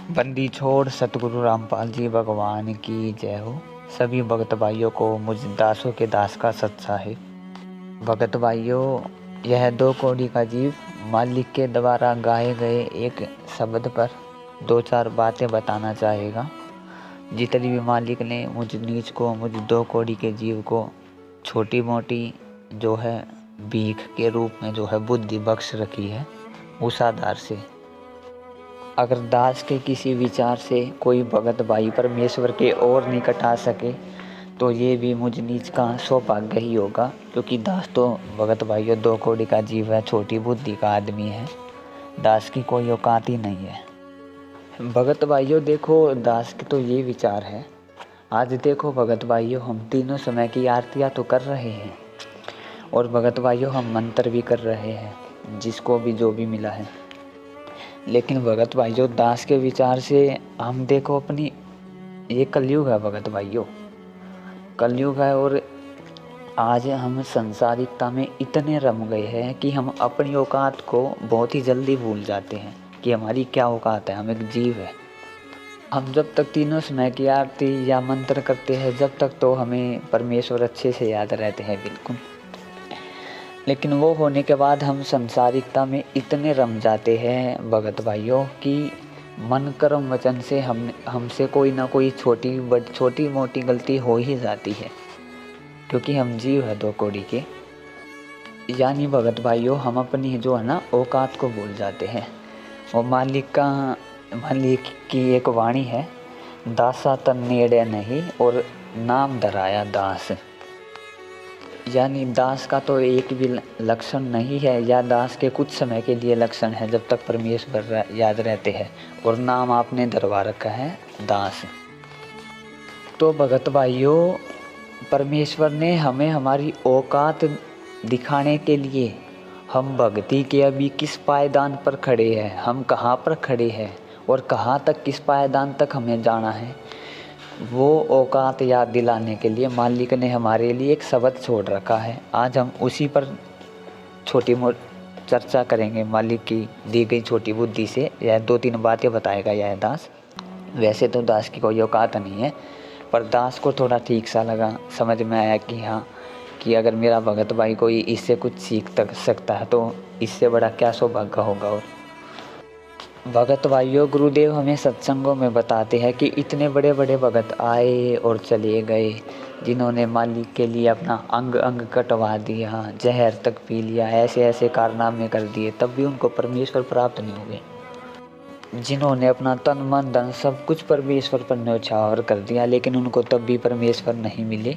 बंदी छोड़ सतगुरु रामपाल जी भगवान की जय हो। सभी भगत भाइयों को मुझ दासों के दास का सत्साहिब। भगत भाइयों, यह दो कौड़ी का जीव मालिक के द्वारा गाए गए एक शब्द पर दो चार बातें बताना चाहेगा। जितनी भी मालिक ने मुझ नीच को, मुझ दो कौड़ी के जीव को छोटी मोटी जो है भीख के रूप में जो है बुद्धि बख्श रखी है, उस आधार से अगर दास के किसी विचार से कोई भगत भाई परमेश्वर के ओर निकट आ सके तो ये भी मुझ नीच का सौभाग्य ही होगा, क्योंकि दास तो भगत भाइयों दो कौड़ी का जीव है, छोटी बुद्धि का आदमी है। दास की कोई औकात ही नहीं है। भगत भाइयों देखो, दास के तो ये विचार है। आज देखो भगत भाइयों, हम तीनों समय की आरतियाँ तो कर रहे हैं और भगत भाइयों हम मंत्र भी कर रहे हैं, जिसको भी जो भी मिला है। लेकिन भगत भाइयों, दास के विचार से हम देखो अपनी ये कलयुग है भगत भाइयों, कलयुग है। और आज हम संसारिकता में इतने रम गए हैं कि हम अपनी औकात को बहुत ही जल्दी भूल जाते हैं कि हमारी क्या औकात है, हम एक जीव है। हम जब तक तीनों समय की आरती या मंत्र करते हैं, जब तक तो हमें परमेश्वर अच्छे से याद रहते हैं बिल्कुल। लेकिन वो होने के बाद हम संसारिकता में इतने रम जाते हैं भगत भाइयों कि मन कर्म वचन से हमसे कोई ना कोई छोटी मोटी गलती हो ही जाती है, क्योंकि हम जीव है दो कौड़ी के। यानी भगत भाइयों, हम अपनी जो है ना औकात को भूल जाते हैं। और मालिक की एक वाणी है, दासा तन नेड़े नहीं और नाम धराया दास। यानी दास का तो एक भी लक्षण नहीं है, या दास के कुछ समय के लिए लक्षण है, जब तक परमेश्वर याद रहते हैं, और नाम आपने धरवा रखा है दास। तो भगत भाइयों, परमेश्वर ने हमें हमारी औकात दिखाने के लिए हम भक्ति के अभी किस पायदान पर खड़े हैं, हम कहाँ पर खड़े हैं और कहाँ तक, किस पायदान तक हमें जाना है, वो औकात याद दिलाने के लिए मालिक ने हमारे लिए एक शब्द छोड़ रखा है। आज हम उसी पर छोटी मोटी चर्चा करेंगे। मालिक की दी गई छोटी बुद्धि से यह दो तीन बातें बताएगा यह दास। वैसे तो दास की कोई औकात नहीं है, पर दास को थोड़ा ठीक सा लगा, समझ में आया कि हाँ, कि अगर मेरा भगत भाई कोई इससे कुछ सीख तक सकता है तो इससे बड़ा क्या सौभाग्य होगा। और भगत भाइयों, गुरुदेव हमें सत्संगों में बताते हैं कि इतने बड़े बड़े भगत आए और चले गए, जिन्होंने मालिक के लिए अपना अंग अंग कटवा दिया, जहर तक पी लिया, ऐसे ऐसे कारनामे कर दिए, तब भी उनको परमेश्वर प्राप्त नहीं हुए। जिन्होंने अपना तन मन धन सब कुछ परमेश्वर पर न्यौछावर कर दिया, लेकिन उनको तब भी परमेश्वर नहीं मिले,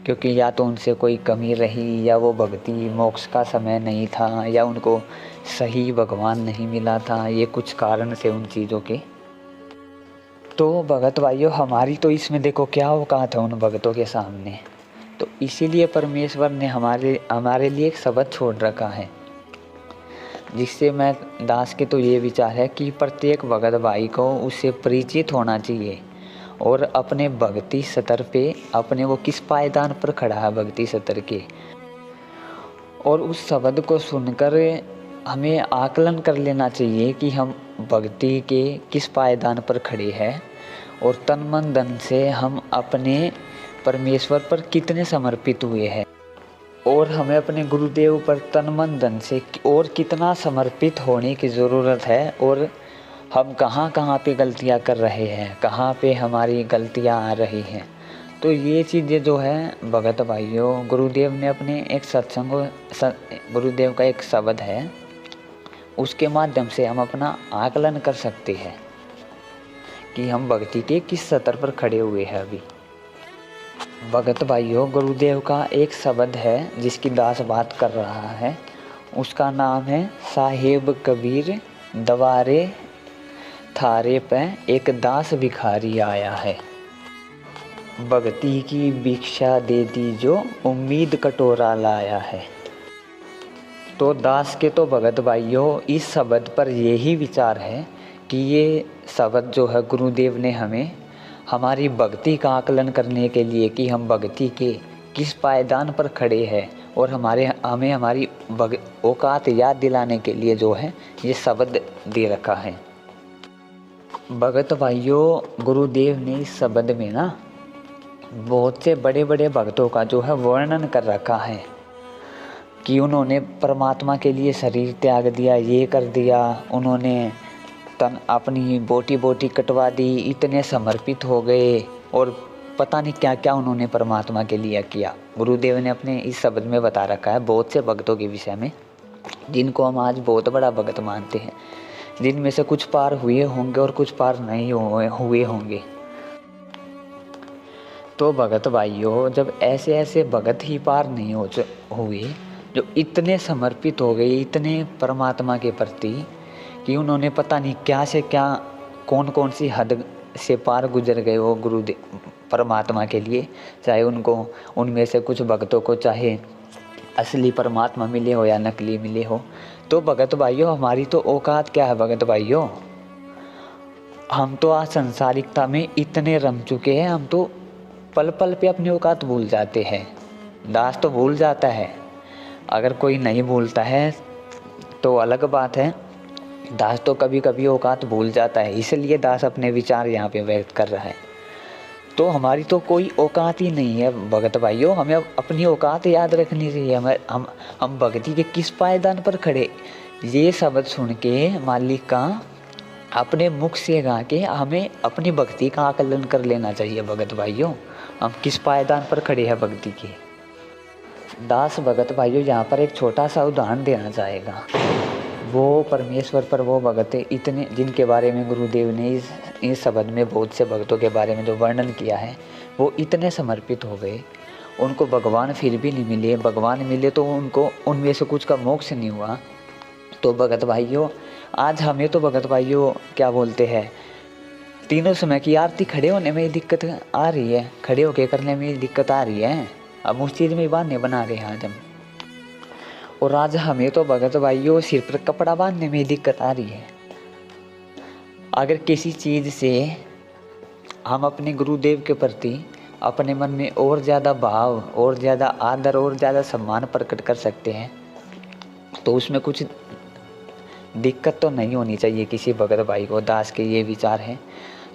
क्योंकि या तो उनसे कोई कमी रही, या वो भक्ति मोक्ष का समय नहीं था, या उनको सही भगवान नहीं मिला था। ये कुछ कारण थे उन चीज़ों के। तो भगत भाइयों, हमारी तो इसमें देखो क्या औकात है उन भगतों के सामने। तो इसीलिए परमेश्वर ने हमारे लिए एक शब्द छोड़ रखा है, जिससे मैं दास के तो ये विचार है कि प्रत्येक भगत भाई को उससे परिचित होना चाहिए और अपने भक्ति स्तर पे अपने वो किस पायदान पर खड़ा है भक्ति स्तर के, और उस शब्द को सुनकर हमें आकलन कर लेना चाहिए कि हम भक्ति के किस पायदान पर खड़े हैं और तन मन धन से हम अपने परमेश्वर पर कितने समर्पित हुए हैं, और हमें अपने गुरुदेव पर तन मन धन से और कितना समर्पित होने की ज़रूरत है, और हम कहाँ कहाँ पे गलतियाँ कर रहे हैं, कहाँ पे हमारी गलतियाँ आ रही हैं। तो ये चीज़ें जो है भगत भाइयों, गुरुदेव ने अपने एक गुरुदेव का एक शब्द है, उसके माध्यम से हम अपना आकलन कर सकते हैं कि हम भक्ति के किस स्तर पर खड़े हुए हैं अभी। भगत भाइयों, गुरुदेव का एक शब्द है जिसकी दास बात कर रहा है, उसका नाम है साहिब कबीर दवारे थारे पे एक दास भिखारी आया है, भक्ति की भिक्षा दे दी जो उम्मीद कटोरा लाया है। तो दास के तो भगत भाइयों, इस शब्द पर यही विचार है कि ये शब्द जो है गुरुदेव ने हमें हमारी भक्ति का आकलन करने के लिए, कि हम भक्ति के किस पायदान पर खड़े हैं, और हमें हमारी औकात याद दिलाने के लिए जो है ये शब्द दे रखा है। भगत भाइयों, गुरुदेव ने इस शब्द में ना बहुत से बड़े बड़े भक्तों का जो है वर्णन कर रखा है कि उन्होंने परमात्मा के लिए शरीर त्याग दिया, ये कर दिया, उन्होंने तन अपनी बोटी बोटी कटवा दी, इतने समर्पित हो गए और पता नहीं क्या क्या उन्होंने परमात्मा के लिए किया। गुरुदेव ने अपने इस शब्द में बता रखा है बहुत से भक्तों के विषय में, जिनको हम आज बहुत बड़ा भक्त मानते हैं, जिनमें से कुछ पार हुए होंगे और कुछ पार नहीं हुए होंगे। तो भगत भाइयों, जब ऐसे ऐसे भगत ही पार नहीं हुए जो इतने समर्पित हो गए इतने परमात्मा के प्रति कि उन्होंने पता नहीं क्या से क्या कौन कौन सी हद से पार गुजर गए वो गुरुदेव परमात्मा के लिए, चाहे उनको उनमें से कुछ भक्तों को चाहे असली परमात्मा मिले हो या नकली मिले हो। तो भगत भाइयों, हमारी तो औकात क्या है भगत भाइयों, हम तो आज संसारिकता में इतने रम चुके हैं, हम तो पल पल पे अपनी औकात भूल जाते हैं। दास तो भूल जाता है, अगर कोई नहीं भूलता है तो अलग बात है, दास तो कभी कभी औकात भूल जाता है, इसलिए दास अपने विचार यहाँ पे व्यक्त कर रहा है। तो हमारी तो कोई औकात ही नहीं है भगत भाइयों, हमें अपनी औकात याद रखनी चाहिए। हम भक्ति के किस पायदान पर खड़े, ये शब्द सुन के मालिक का अपने मुख से गा के हमें अपनी भक्ति का आकलन कर लेना चाहिए भगत भाइयों, हम किस पायदान पर खड़े हैं भक्ति के। दास भगत भाइयों यहाँ पर एक छोटा सा उदाहरण देना चाहेगा। वो परमेश्वर पर वो भगत इतने जिनके बारे में गुरुदेव ने इस शब्द में बहुत से भक्तों के बारे में जो वर्णन किया है, वो इतने समर्पित हो गए, उनको भगवान फिर भी नहीं मिले, भगवान मिले तो उनको उनमें से कुछ का मोक्ष नहीं हुआ। तो भगत भाइयों, आज हमें तो भगत भाइयों क्या बोलते हैं, तीनों समय की आरती खड़े होने में दिक्कत आ रही है, खड़े होके करने में दिक्कत आ रही है, अब उस चीज़ में बहाने बना रहे हैं आज हम। और आज हमें तो भगत भाइयों सिर पर कपड़ा बांधने में दिक्कत आ रही है। अगर किसी चीज़ से हम अपने गुरुदेव के प्रति अपने मन में और ज़्यादा भाव और ज़्यादा आदर और ज़्यादा सम्मान प्रकट कर सकते हैं तो उसमें कुछ दिक्कत तो नहीं होनी चाहिए किसी भगत भाई को। दास के ये विचार है।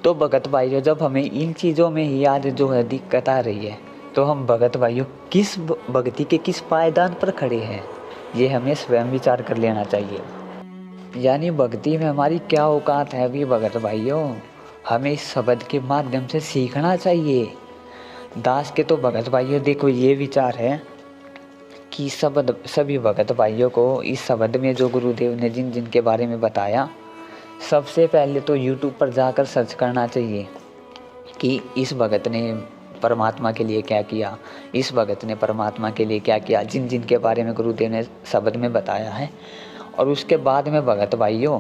तो भगत भाइयों, जब हमें इन चीज़ों में ही आज जो है दिक्कत आ रही है तो हम भगत भाइयों किस भक्ति के किस पायदान पर खड़े हैं, ये हमें स्वयं विचार कर लेना चाहिए। यानी भक्ति में हमारी क्या औकात है भी भगत भाइयों, हमें इस शब्द के माध्यम से सीखना चाहिए। दास के तो भगत भाइयों देखो ये विचार है कि सभी भगत भाइयों को इस शब्द में जो गुरुदेव ने जिन जिन के बारे में बताया, सबसे पहले तो YouTube पर जाकर सर्च करना चाहिए कि इस भगत ने परमात्मा के लिए क्या किया, इस भगत ने परमात्मा के लिए क्या किया, जिन जिन के बारे में गुरुदेव ने शब्द में बताया है। और उसके बाद में भगत भाइयों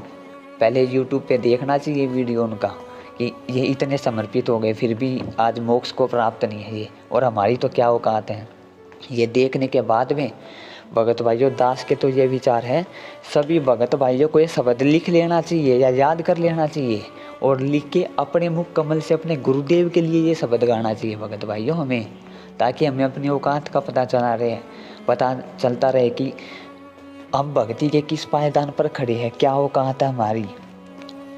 पहले YouTube पे देखना चाहिए वीडियो उनका कि ये इतने समर्पित हो गए फिर भी आज मोक्ष को प्राप्त नहीं है ये, और हमारी तो क्या औकात है। ये देखने के बाद में भगत भाइयों, दास के तो ये विचार है, सभी भगत भाइयों को ये शब्द लिख लेना चाहिए या याद कर लेना चाहिए और लिख के अपने मुख कमल से अपने गुरुदेव के लिए ये शब्द गाना चाहिए भगत भाइयों हमें, ताकि हमें अपनी औकात का पता चलता रहे कि हम भक्ति के किस पायदान पर खड़े हैं, क्या औकात है हमारी,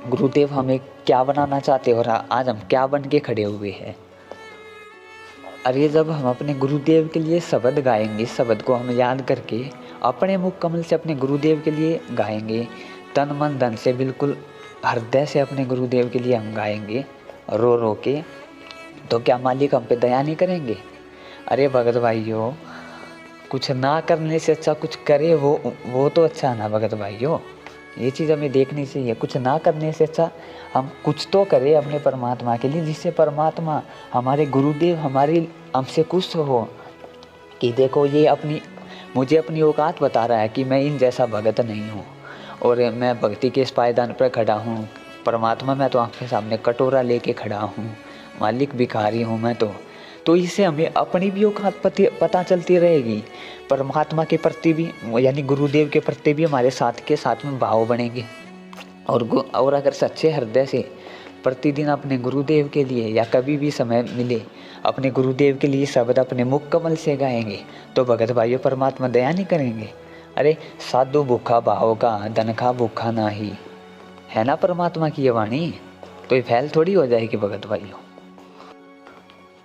गुरुदेव हमें क्या बनाना चाहते हैं और आज हम क्या बन के खड़े हुए हैं। अरे जब हम अपने गुरुदेव के लिए शब्द गाएंगे, इस शब्द को हम याद करके अपने मुख कमल से अपने गुरुदेव के लिए गाएंगे, तन मन धन से बिल्कुल हृदय से अपने गुरुदेव के लिए हम गाएंगे रो रो के, तो क्या मालिक हम पे दया नहीं करेंगे। अरे भगत भाइयों, कुछ ना करने से अच्छा कुछ करे वो तो अच्छा है ना भगत भाइयों, ये चीज़ हमें देखनी चाहिए। कुछ ना करने से अच्छा हम कुछ तो करें अपने परमात्मा के लिए, जिससे परमात्मा हमारे गुरुदेव हमारे हमसे खुश हो कि देखो ये मुझे अपनी औकात बता रहा है कि मैं इन जैसा भगत नहीं हूँ और मैं भक्ति के इस पायदान पर खड़ा हूँ। परमात्मा, मैं तो आपके सामने कटोरा लेके खड़ा हूँ, मालिक भिखारी हूँ मैं तो इससे हमें अपनी भी औकात पता चलती रहेगी, परमात्मा के प्रति भी यानी गुरुदेव के प्रति भी हमारे साथ के साथ में भाव बनेंगे। और अगर सच्चे हृदय से प्रतिदिन अपने गुरुदेव के लिए या कभी भी समय मिले अपने गुरुदेव के लिए शब्द अपने मुख कमल से गाएंगे तो भगत भाइयों परमात्मा दया नहीं करेंगे। अरे साधु भूखा भाव का धन खा भूखा नाही, है ना परमात्मा की ये वाणी। तो ये फैल थोड़ी हो जाएगी भगत भाइयों।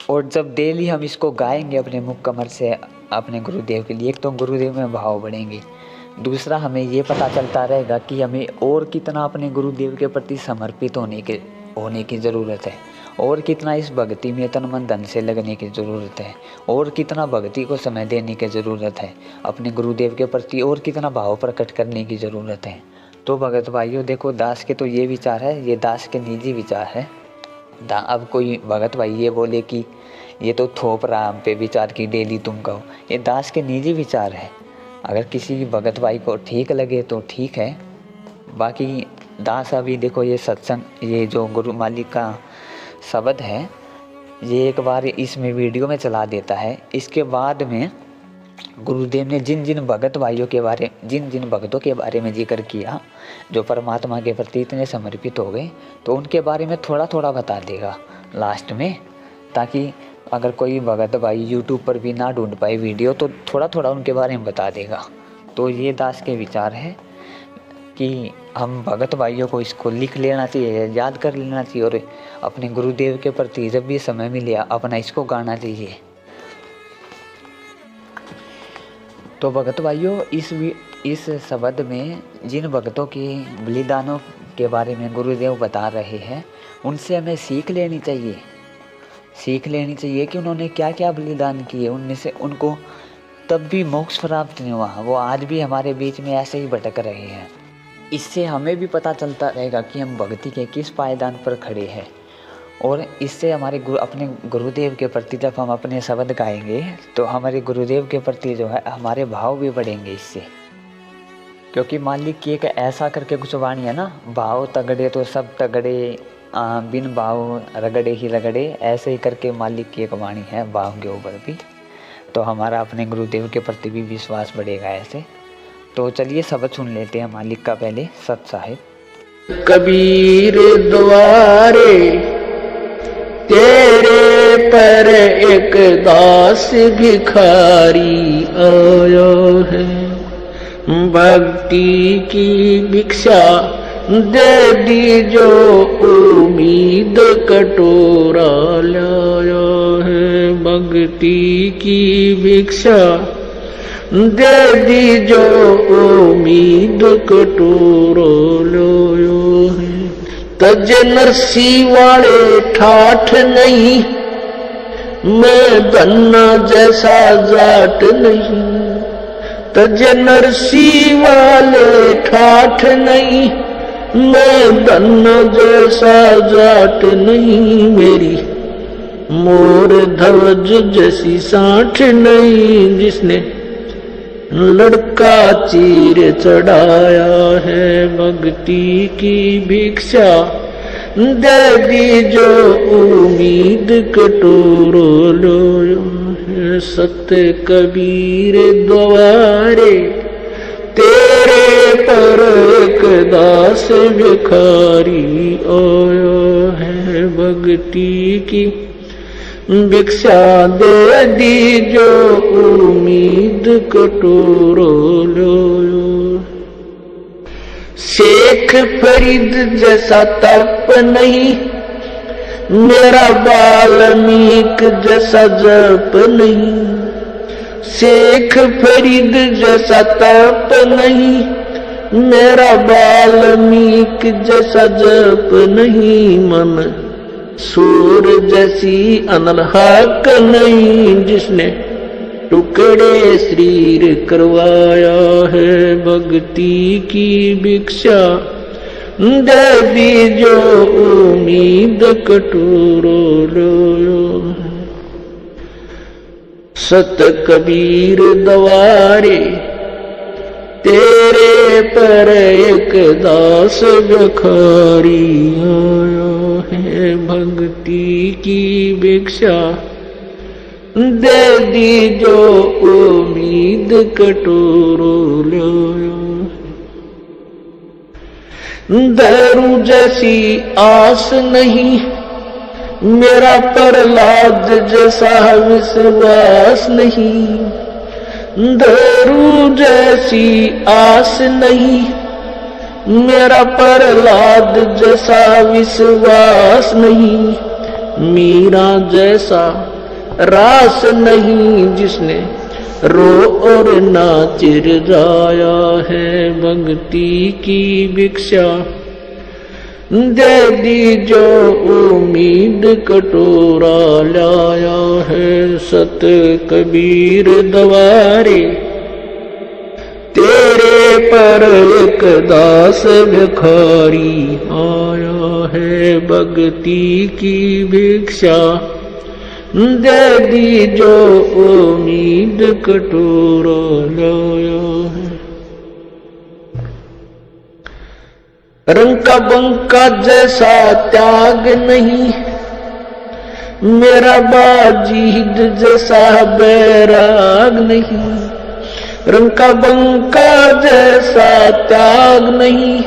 और जब डेली हम इसको गाएंगे अपने मुख कमर से अपने गुरुदेव के लिए, एक तो गुरुदेव में भाव बढ़ेंगे, दूसरा हमें ये पता चलता रहेगा कि हमें और कितना अपने गुरुदेव के प्रति समर्पित होने की ज़रूरत है, और कितना इस भक्ति में तन मन धन से लगने की ज़रूरत है, और कितना भक्ति को समय देने की ज़रूरत है, अपने गुरुदेव के प्रति और कितना भाव प्रकट करने की ज़रूरत है। तो भगत भाइयों देखो, दास के तो ये विचार है, ये दास के निजी विचार है। अब कोई भगत भाई ये बोले कि ये तो थोप रहा हम पे विचार की डेली तुम कहो, ये दास के निजी विचार है। अगर किसी भगत भाई को ठीक लगे तो ठीक है, बाकी दास अभी देखो ये सत्संग, ये जो गुरु मालिक का शब्द है, ये एक बार इसमें वीडियो में चला देता है। इसके बाद में गुरुदेव ने जिन जिन भक्तों के बारे में जिक्र किया जो परमात्मा के प्रति इतने समर्पित हो गए, तो उनके बारे में थोड़ा थोड़ा बता देगा लास्ट में, ताकि अगर कोई भगत भाई यूट्यूब पर भी ना ढूंढ पाए वीडियो तो थोड़ा थोड़ा उनके बारे में बता देगा। तो ये दास के विचार है कि हम भगत भाइयों को इसको लिख लेना चाहिए, याद कर लेना चाहिए, और अपने गुरुदेव के प्रति जब भी समय मिले अपना इसको गाना चाहिए। तो भगत भाइयों, इस शब्द में जिन भक्तों के बलिदानों के बारे में गुरुदेव बता रहे हैं, उनसे हमें सीख लेनी चाहिए कि उन्होंने क्या क्या बलिदान किए। उनमें से उनको तब भी मोक्ष प्राप्त नहीं हुआ, वो आज भी हमारे बीच में ऐसे ही भटक रहे हैं। इससे हमें भी पता चलता रहेगा कि हम भक्ति के किस पायदान पर खड़े हैं, और इससे हमारे अपने गुरुदेव के प्रति जब हम अपने शब्द गाएंगे तो हमारे गुरुदेव के प्रति जो है हमारे भाव भी बढ़ेंगे इससे। क्योंकि मालिक की एक ऐसा करके कुछ वाणी है ना, भाव तगड़े तो सब तगड़े, बिन भाव रगड़े ही रगड़े, ऐसे ही करके मालिक की एक वाणी है भाव के ऊपर भी। तो हमारा अपने गुरुदेव के प्रति भी विश्वास बढ़ेगा ऐसे। तो चलिए शब्द सुन लेते हैं मालिक का पहले, सत साहिब। कबीर द्वारे तेरे पर एक दास भिखारी आया है, भक्ति की भिक्षा दे दी जो उम्मीद कटोरा लाया है, भक्ति की भिक्षा दे दी जो उम्मीद कटोरा लाया है। तज नरसी वाले ठाठ नहीं, मैं धन्ना जैसा जाट नहीं। तज नरसी वाले ठाठ नहीं, मैं धन्ना जैसा जाट नहीं। मेरी मोर ध्वज जैसी साठ नहीं, जिसने लड़का चीर चढ़ाया है, भक्ति की भिक्षा दे दी जो उम्मीद कटोरो लो है। सत्य कबीर द्वारे तेरे पर एक दास भिखारी आया है, भक्ति की भिक्षा दे दी जो उम्मीद कटोरो लो। शेख फरीद जैसा तप नहीं, मेरा वाल्मीक जैसा जप नहीं। शेख फरीद जैसा तप नहीं, मेरा वाल्मीक जैसा जप नहीं। मन सूर जैसी अनलहक नहीं, जिसने टुकड़े शरीर करवाया है, भक्ति की भिक्षा दे दी जो उम्मीद कटोरो लो। सत कबीर द्वारे तेरे पर एक दास भिखारी आया है, भक्ति की भिक्षा दे दी जो उम्मीद कटोरो लो। दारू जैसी आस नहीं, मेरा प्रहलाद जैसा विश्वास नहीं। दारू जैसी आस नहीं, मेरा प्रहलाद जैसा विश्वास नहीं, मीरा जैसा रास नहीं, जिसने रो और ना चिरजाया है भक्ति की भिक्षा। दे दी जो उम्मीद कटोरा लाया है सत कबीर दवारे। तेरे पर एक दास भिखारी आया है भक्ति की भिक्षा। दे दी जो उम्मीद कटोरा लाया है। रंग का बंका जैसा त्याग नहीं, मेरा बाजीद जैसा बैराग नहीं। रंग का बंका जैसा त्याग नहीं,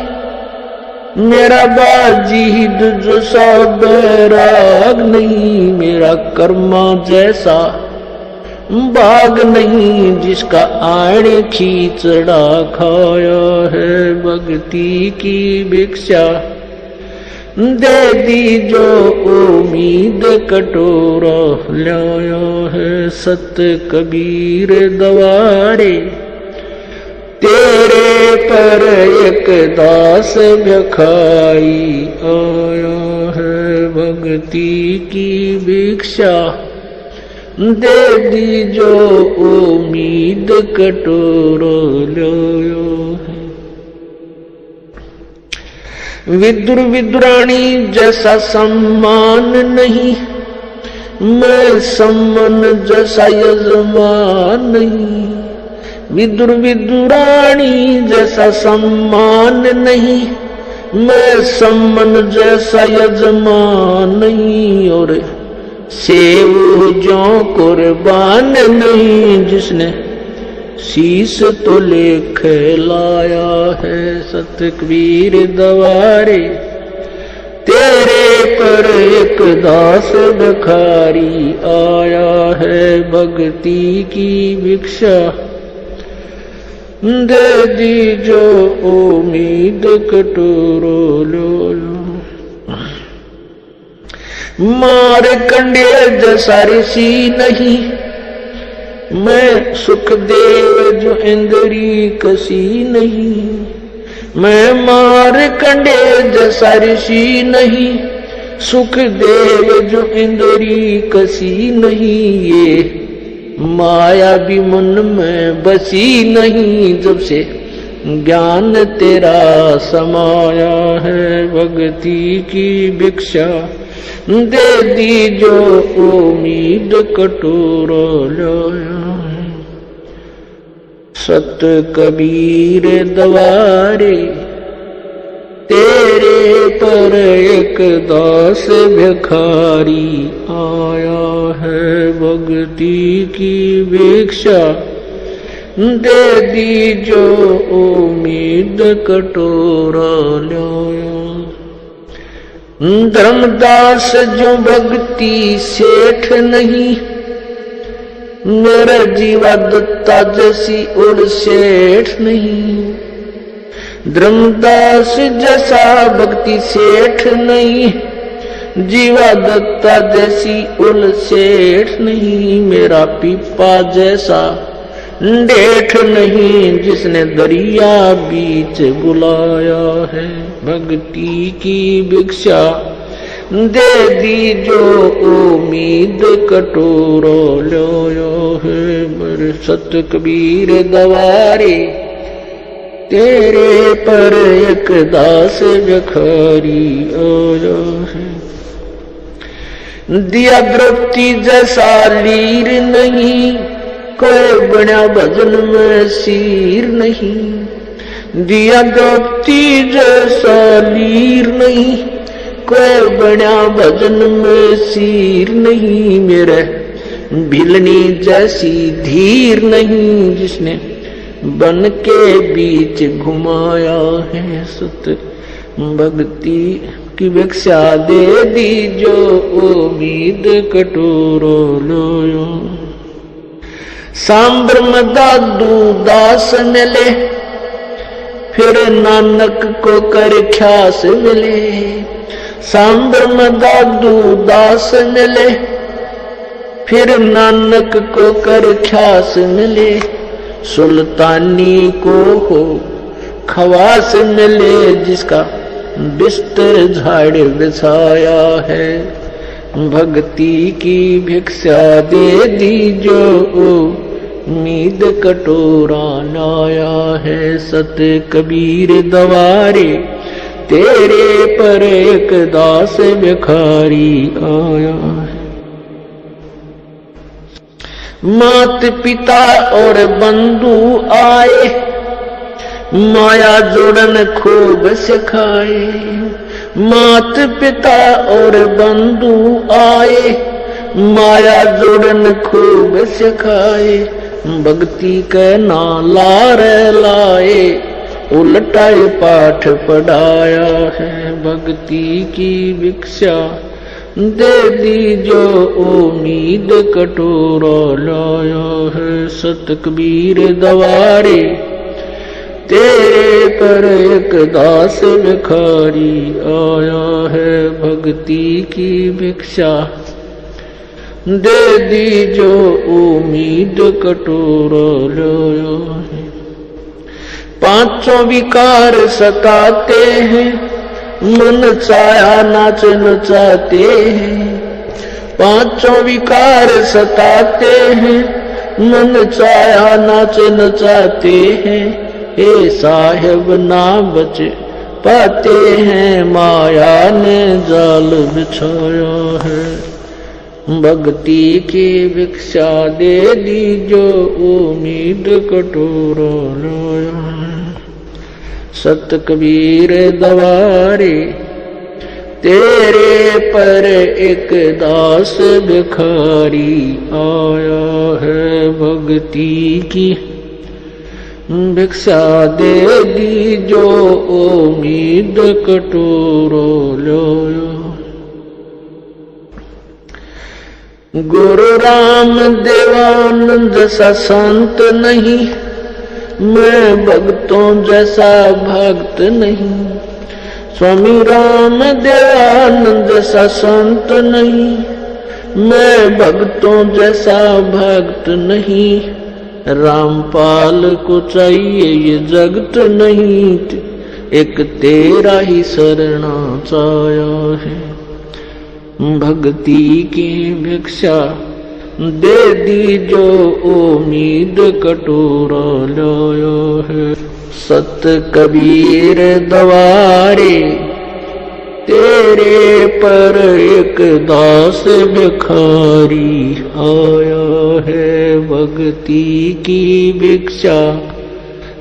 मेरा बाजीद जैसा बैराग नहीं। मेरा कर्मा जैसा बाग नहीं, जिसका आड़ खींचड़ा खाया है भक्ति की भिक्षा। दे दी जो उम्मीद कटोरा लाया है सत कबीर दवारे। तेरे पर एक दास भिखारी आया है भक्ति की भिक्षा। दे दी जो उम्मीद कटोरा लाया है। विदुर विदुरानी जैसा सम्मान नहीं, मैं सम्मान जैसा यजमान नहीं। विदुर विदुरानी जैसा सम्मान नहीं, मैं सम्मान जैसा यजमान नहीं। और सेव जो कुर्बान नहीं, जिसने शीश तो लेख लाया है सत कबीर दवारे। तेरे पर एक दास भिखारी आया है भक्ति की भिक्षा। दे दी जो उम्मीद कटोरो लो लो। मार कंडे जैसा ऋषि नहीं, मैं सुखदेव जो इंद्री कसी नहीं। मैं मार कंडे जैसा ऋषि नहीं, सुखदेव जो इंद्री कसी नहीं। ये माया भी मन में बसी नहीं, जब से ज्ञान तेरा समाया है भक्ति की भिक्षा। दे दी जो उम्मीद कटोरा लाया है सत कबीर दवारे। तेरे पर एक दास भिखारी आया है भक्ति की भिक्षा। दे दी जो उम्मीद कटोरा लाया। धर्मदास जो भक्ति सेठ नहीं, मेरा जीवा दत्ता जैसी उड़ सेठ नहीं। धर्मदास जैसा भक्ति सेठ नहीं, जीवा दत्ता जैसी उड़ सेठ नहीं। मेरा पीपा जैसा डेठ नहीं, जिसने दरिया बीच बुलाया है भक्ति की भिक्षा। दे दी जो उम्मीद कटोरा लाया है मेरे सत कबीर दवारे। तेरे पर एक दास भिखारी आया है। दिया द्रौपदी जैसा लीर नहीं, कोई बना भजन में सीर नहीं। दिया द्रौपदी जैसा लीर नहीं, कोई बना भजन में सीर नहीं। मेरे भिलनी जैसी धीर नहीं, जिसने बन के बीच घुमाया है सत भक्ति की भिक्षा। दे दी जो उम्मीद कटोरो लोयो। सांबर दादू दास मिले, फिर नानक को कर ख्यास मिले, सांबर में दादू दास मिले, फिर नानक को कर ख्यास मिले, सुल्तानी को हो खवास मिले, जिसका बिस्तर झाड़ बिछाया है, भक्ति की भिक्षा दे दी जो नींद कटोरा लाया है। सत कबीर दवारे तेरे पर एक दास भिखारी आया है। मात पिता और बंधु आए, माया जोड़न खूब सिखाए, मात पिता और बंधु आए, माया जोड़न खूब सिखाए, भक्ति के नाला रे लाए, उल्टाए पाठ पढ़ाया है, भक्ति की भिक्षा दे दी जो उम्मीद कटोरा लाया है। सत कबीर दवारे तेरे पर एक दास भिखारी आया है, भक्ति की भिक्षा दे दी जो उम्मीद कटोरा लाया है। पांचों विकार सताते हैं, मन चाया नाच नचाते हैं, पांचों विकार सताते हैं, मन चाया नाच नचाते हैं, हे साहेब ना बच पाते हैं, माया ने जाल बिछाया है, भक्ति की भिक्षा दे दी जो उम्मीद कटोरा लाया है। सत कबीर दवारे तेरे पर एक दास भिखारी आया है, भक्ति की भिक्षा दे दी जो उम्मीद कटोरा लाया। गुरु राम देवानंद सा संत नहीं, मैं भक्तों जैसा भक्त नहीं, स्वामी राम देवानंद सा संत नहीं, मैं भक्तों जैसा भक्त नहीं, रामपाल को चाहिए ये जगत नहीं, एक तेरा ही शरणा चाया है, भक्ति की भिक्षा दे दी जो उम्मीद कटोरा लाया है। सत कबीर दवारे तेरे पर एक दास भिखारी आया है, भक्ति की भिक्षा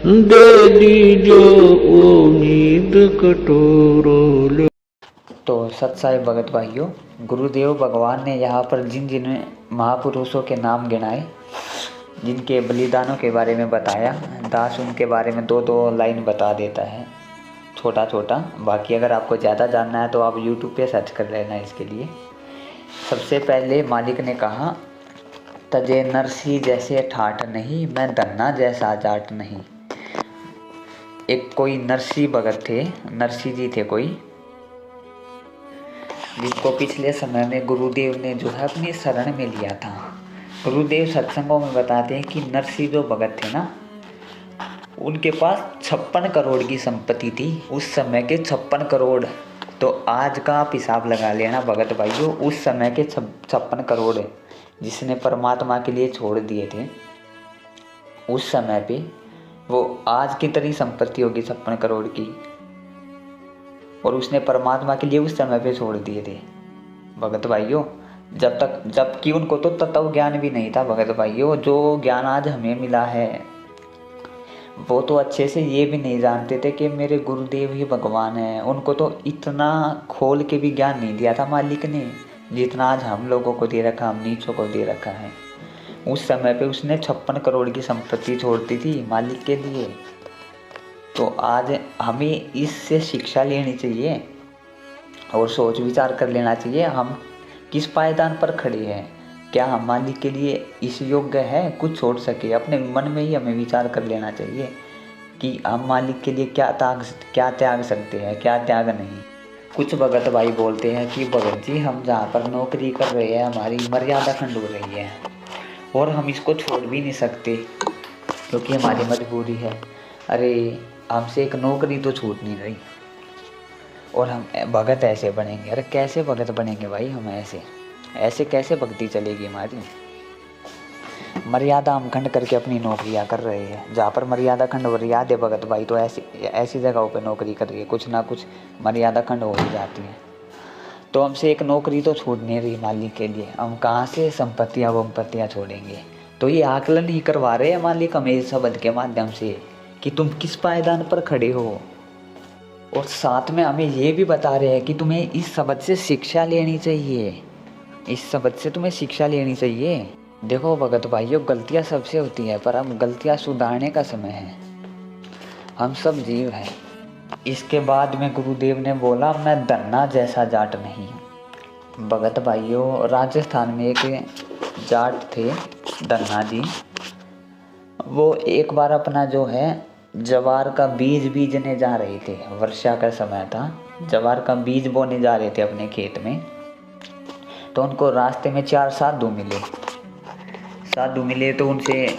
दे दी जो उम्मीद कटोरा लाया। तो सत्साई भगत भाइयों, गुरुदेव भगवान ने यहाँ पर जिन जिन महापुरुषों के नाम गिनाए, जिनके बलिदानों के बारे में बताया, दास उनके बारे में 2-2 लाइन बता देता है छोटा छोटा। बाकी अगर आपको ज़्यादा जानना है तो आप YouTube पे सर्च कर लेना इसके लिए। सबसे पहले मालिक ने कहा, तजे नरसी जैसे ठाठ नहीं, मैं धन्ना जैसा जाट नहीं। एक कोई नरसी भगत थे, नरसी जी थे कोई, जिनको पिछले समय में गुरुदेव ने जो है अपनी शरण में लिया था। गुरुदेव सत्संगों में बताते हैं कि नरसी जो भगत थे ना, उनके पास 56 करोड़ की संपत्ति थी। उस समय के 56 करोड़, तो आज का आप हिसाब लगा लेना भगत भाइयों, उस समय के 56 करोड़ जिसने परमात्मा के लिए छोड़ दिए थे उस समय पे, वो आज कितनी संपत्ति होगी 56 करोड़ की, और उसने परमात्मा के लिए उस समय पे छोड़ दिए थे भगत भाइयों। जबकि उनको तो तत्व ज्ञान भी नहीं था भगत भाइयों। जो ज्ञान आज हमें मिला है, वो तो अच्छे से ये भी नहीं जानते थे कि मेरे गुरुदेव ही भगवान हैं। उनको तो इतना खोल के भी ज्ञान नहीं दिया था मालिक ने, जितना आज हम लोगों को दे रखा, हम नीचों को दे रखा है। उस समय पे उसने 56 करोड़ की संपत्ति छोड़ती थी मालिक के लिए। तो आज हमें इससे शिक्षा लेनी चाहिए और सोच विचार कर लेना चाहिए, हम किस पायदान पर खड़े हैं, क्या हम मालिक के लिए इस योग्य है कुछ छोड़ सके। अपने मन में ही हमें विचार कर लेना चाहिए कि हम मालिक के लिए क्या त्याग सकते हैं, क्या त्याग नहीं। कुछ भगत भाई बोलते हैं कि भगत जी हम जहाँ पर नौकरी कर रहे हैं हमारी मर्यादा खंड हो रही है और हम इसको छोड़ भी नहीं सकते क्योंकि हमारी मजबूरी है। अरे हमसे एक नौकरी तो छूट नहीं रही और हम भगत ऐसे बनेंगे। अरे कैसे भगत बनेंगे भाई हम? ऐसे कैसे भक्ति चलेगी हमारी? मर्यादा हम खंड करके अपनी नौकरियां कर रहे हैं। जहाँ पर मर्यादा खंड हो रही है भगत भाई तो ऐसी जगहों पे नौकरी कर रही है, कुछ ना कुछ मर्यादा खंड हो ही जाती है। तो हमसे एक नौकरी तो छूट नहीं रही मालिक के लिए, हम कहाँ से संपत्तियाँ छोड़ेंगे? तो ये आकलन ही करवा रहे हैं मालिक हमें इस शब्द के माध्यम से कि तुम किस पायदान पर खड़े हो, और साथ में हमें ये भी बता रहे हैं कि तुम्हें इस शब्द से शिक्षा लेनी चाहिए। इस शब्द से तुम्हें शिक्षा लेनी चाहिए। देखो भगत भाइयों, गलतियाँ सबसे होती है पर अब गलतियाँ सुधारने का समय है। हम सब जीव हैं। इसके बाद में गुरुदेव ने बोला, मैं धन्ना जैसा जाट नहीं। भगत भाइयों, राजस्थान में एक जाट थे धन्ना जी। वो एक बार अपना जो है जवार का बीज बीजने जा रहे थे। वर्षा का समय था, जवार का बीज बोने जा रहे थे अपने खेत में। तो उनको रास्ते में 4 साधु मिले तो उनसे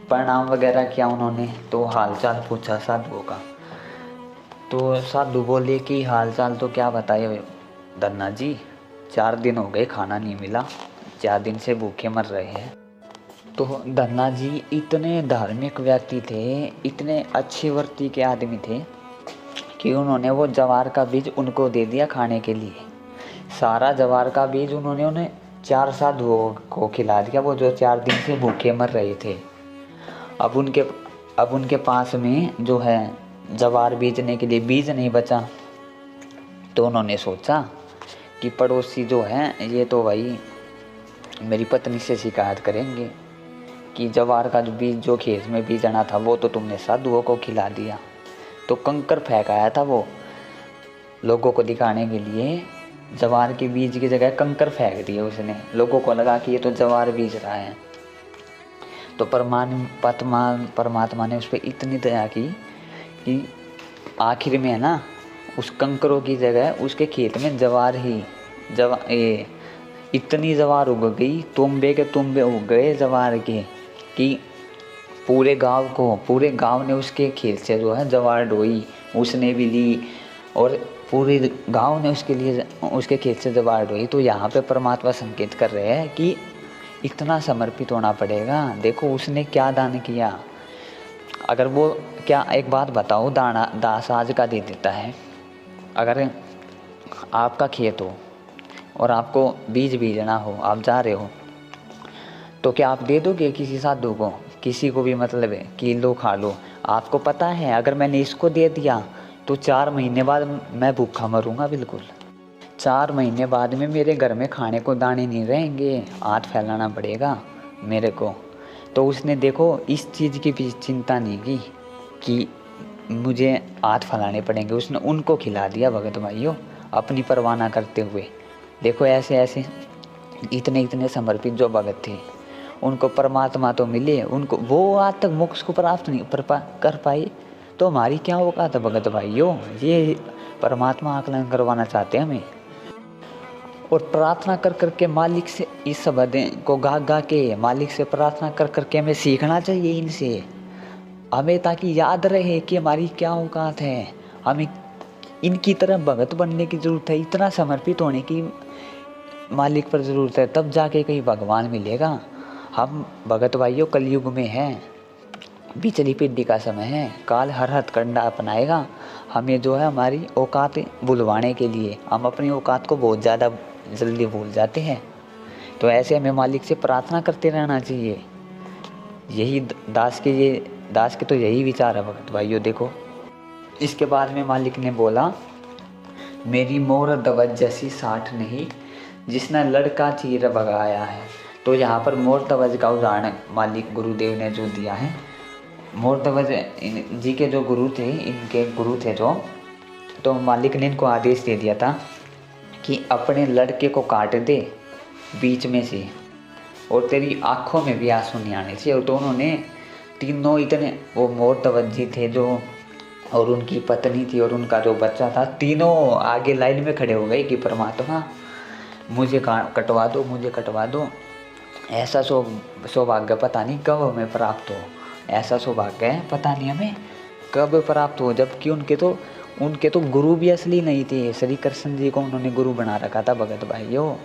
प्रणाम वगैरह किया उन्होंने। तो हालचाल पूछा साधुओं का। तो साधु बोले कि हालचाल तो क्या बताए धन्ना जी, 4 दिन हो गए खाना नहीं मिला, 4 दिन से भूखे मर रहे हैं। तो धन्ना जी इतने धार्मिक व्यक्ति थे, इतने अच्छे वर्ती के आदमी थे कि उन्होंने वो जवार का बीज उनको दे दिया खाने के लिए। सारा जवार का बीज उन्होंने उन्हें 4 साधुओं को खिला दिया, वो जो 4 दिन से भूखे मर रहे थे। अब उनके पास में जो है जवार बीजने के लिए बीज नहीं बचा। तो उन्होंने सोचा कि पड़ोसी जो हैं ये तो भाई मेरी पत्नी से शिकायत करेंगे कि जवार का जो बीज जो खेत में बीजना था वो तो तुमने साधुओं को खिला दिया। तो कंकर फेंकाया था वो लोगों को दिखाने के लिए। जवार के बीज की जगह कंकर फेंक दिए उसने, लोगों को लगा कि ये तो जवार बीज रहा है। तो परमात्मा ने उस पर इतनी दया की कि आखिर में है ना, उस कंकरों की जगह उसके खेत में इतनी जवार उग गई, तुंबे के तुंबे उग गए जवार के, कि पूरे गांव ने उसके खेत से जो है जवार ढोई, उसने भी ली और पूरे गांव ने उसके खेत से जवार ढोई। तो यहाँ पे परमात्मा संकेत कर रहे हैं कि इतना समर्पित होना पड़ेगा। देखो उसने क्या दान किया। अगर वो क्या, एक बात बताओ, दास आज का दे देता है। अगर आपका खेत हो और आपको बीज बीजना हो, आप जा रहे हो, तो क्या आप दे दोगे किसी साधु को, किसी को भी, मतलब है कि लो खा लो? आपको पता है अगर मैंने इसको दे दिया तो 4 महीने बाद मैं भूखा मरूंगा। बिल्कुल 4 महीने बाद में मेरे घर में खाने को दाने नहीं रहेंगे, हाथ फैलाना पड़ेगा मेरे को। तो उसने देखो इस चीज़ की भी चिंता नहीं की कि मुझे हाथ फैलाने पड़ेंगे, उसने उनको खिला दिया भगत भाइयों, अपनी परवाह ना करते हुए। देखो ऐसे इतने समर्पित जो भगत थे, उनको परमात्मा तो मिले, उनको वो आज तक मोक्ष को प्राप्त नहीं कर पाए, तो हमारी क्या औकात है भगत भाइयों? ये परमात्मा आकलन करवाना चाहते हैं हमें। और प्रार्थना कर करके मालिक से, इस शब्द को गा के मालिक से प्रार्थना कर करके हमें सीखना चाहिए इनसे, हमें, ताकि याद रहे कि हमारी क्या औकात है। हमें इनकी तरह भगत बनने की ज़रूरत है, इतना समर्पित होने की मालिक पर ज़रूरत है, तब जाके कहीं भगवान मिलेगा। हम भगत भाइयों कलयुग में हैं, बिचली पीढ़ी का समय है, काल हर हथकंडा अपनाएगा। हमें जो है हमारी औकात भुलवाने के लिए, हम अपनी औकात को बहुत ज़्यादा जल्दी भूल जाते हैं। तो ऐसे हमें मालिक से प्रार्थना करते रहना चाहिए। यही दास के तो यही विचार है भगत भाइयों। देखो इसके बाद में मालिक ने बोला, मेरी मोर दवज जैसी साठ नहीं, जिसने लड़का चीर भगाया है। तो यहाँ पर मोर दवज का उदाहरण मालिक गुरुदेव ने जो दिया है। मोर दवज जी के जो गुरु थे, इनके गुरु थे जो, तो मालिक ने इनको आदेश दे दिया था कि अपने लड़के को काट दे बीच में से, और तेरी आँखों में भी आंसू नहीं आने चाहिए। और तो उन्होंने तीनों इतने, वो मोर तवज्जी थे जो, और उनकी पत्नी थी और उनका जो बच्चा था, तीनों आगे लाइन में खड़े हो गए कि परमात्मा मुझे कटवा दो, मुझे कटवा दो। ऐसा सौभाग्य पता नहीं कब हमें प्राप्त हो, ऐसा सौभाग्य है पता नहीं हमें कब प्राप्त हो। जबकि उनके तो गुरु भी असली नहीं थे। श्री कृष्ण जी को उन्होंने गुरु बना रखा था भगत भाइयों।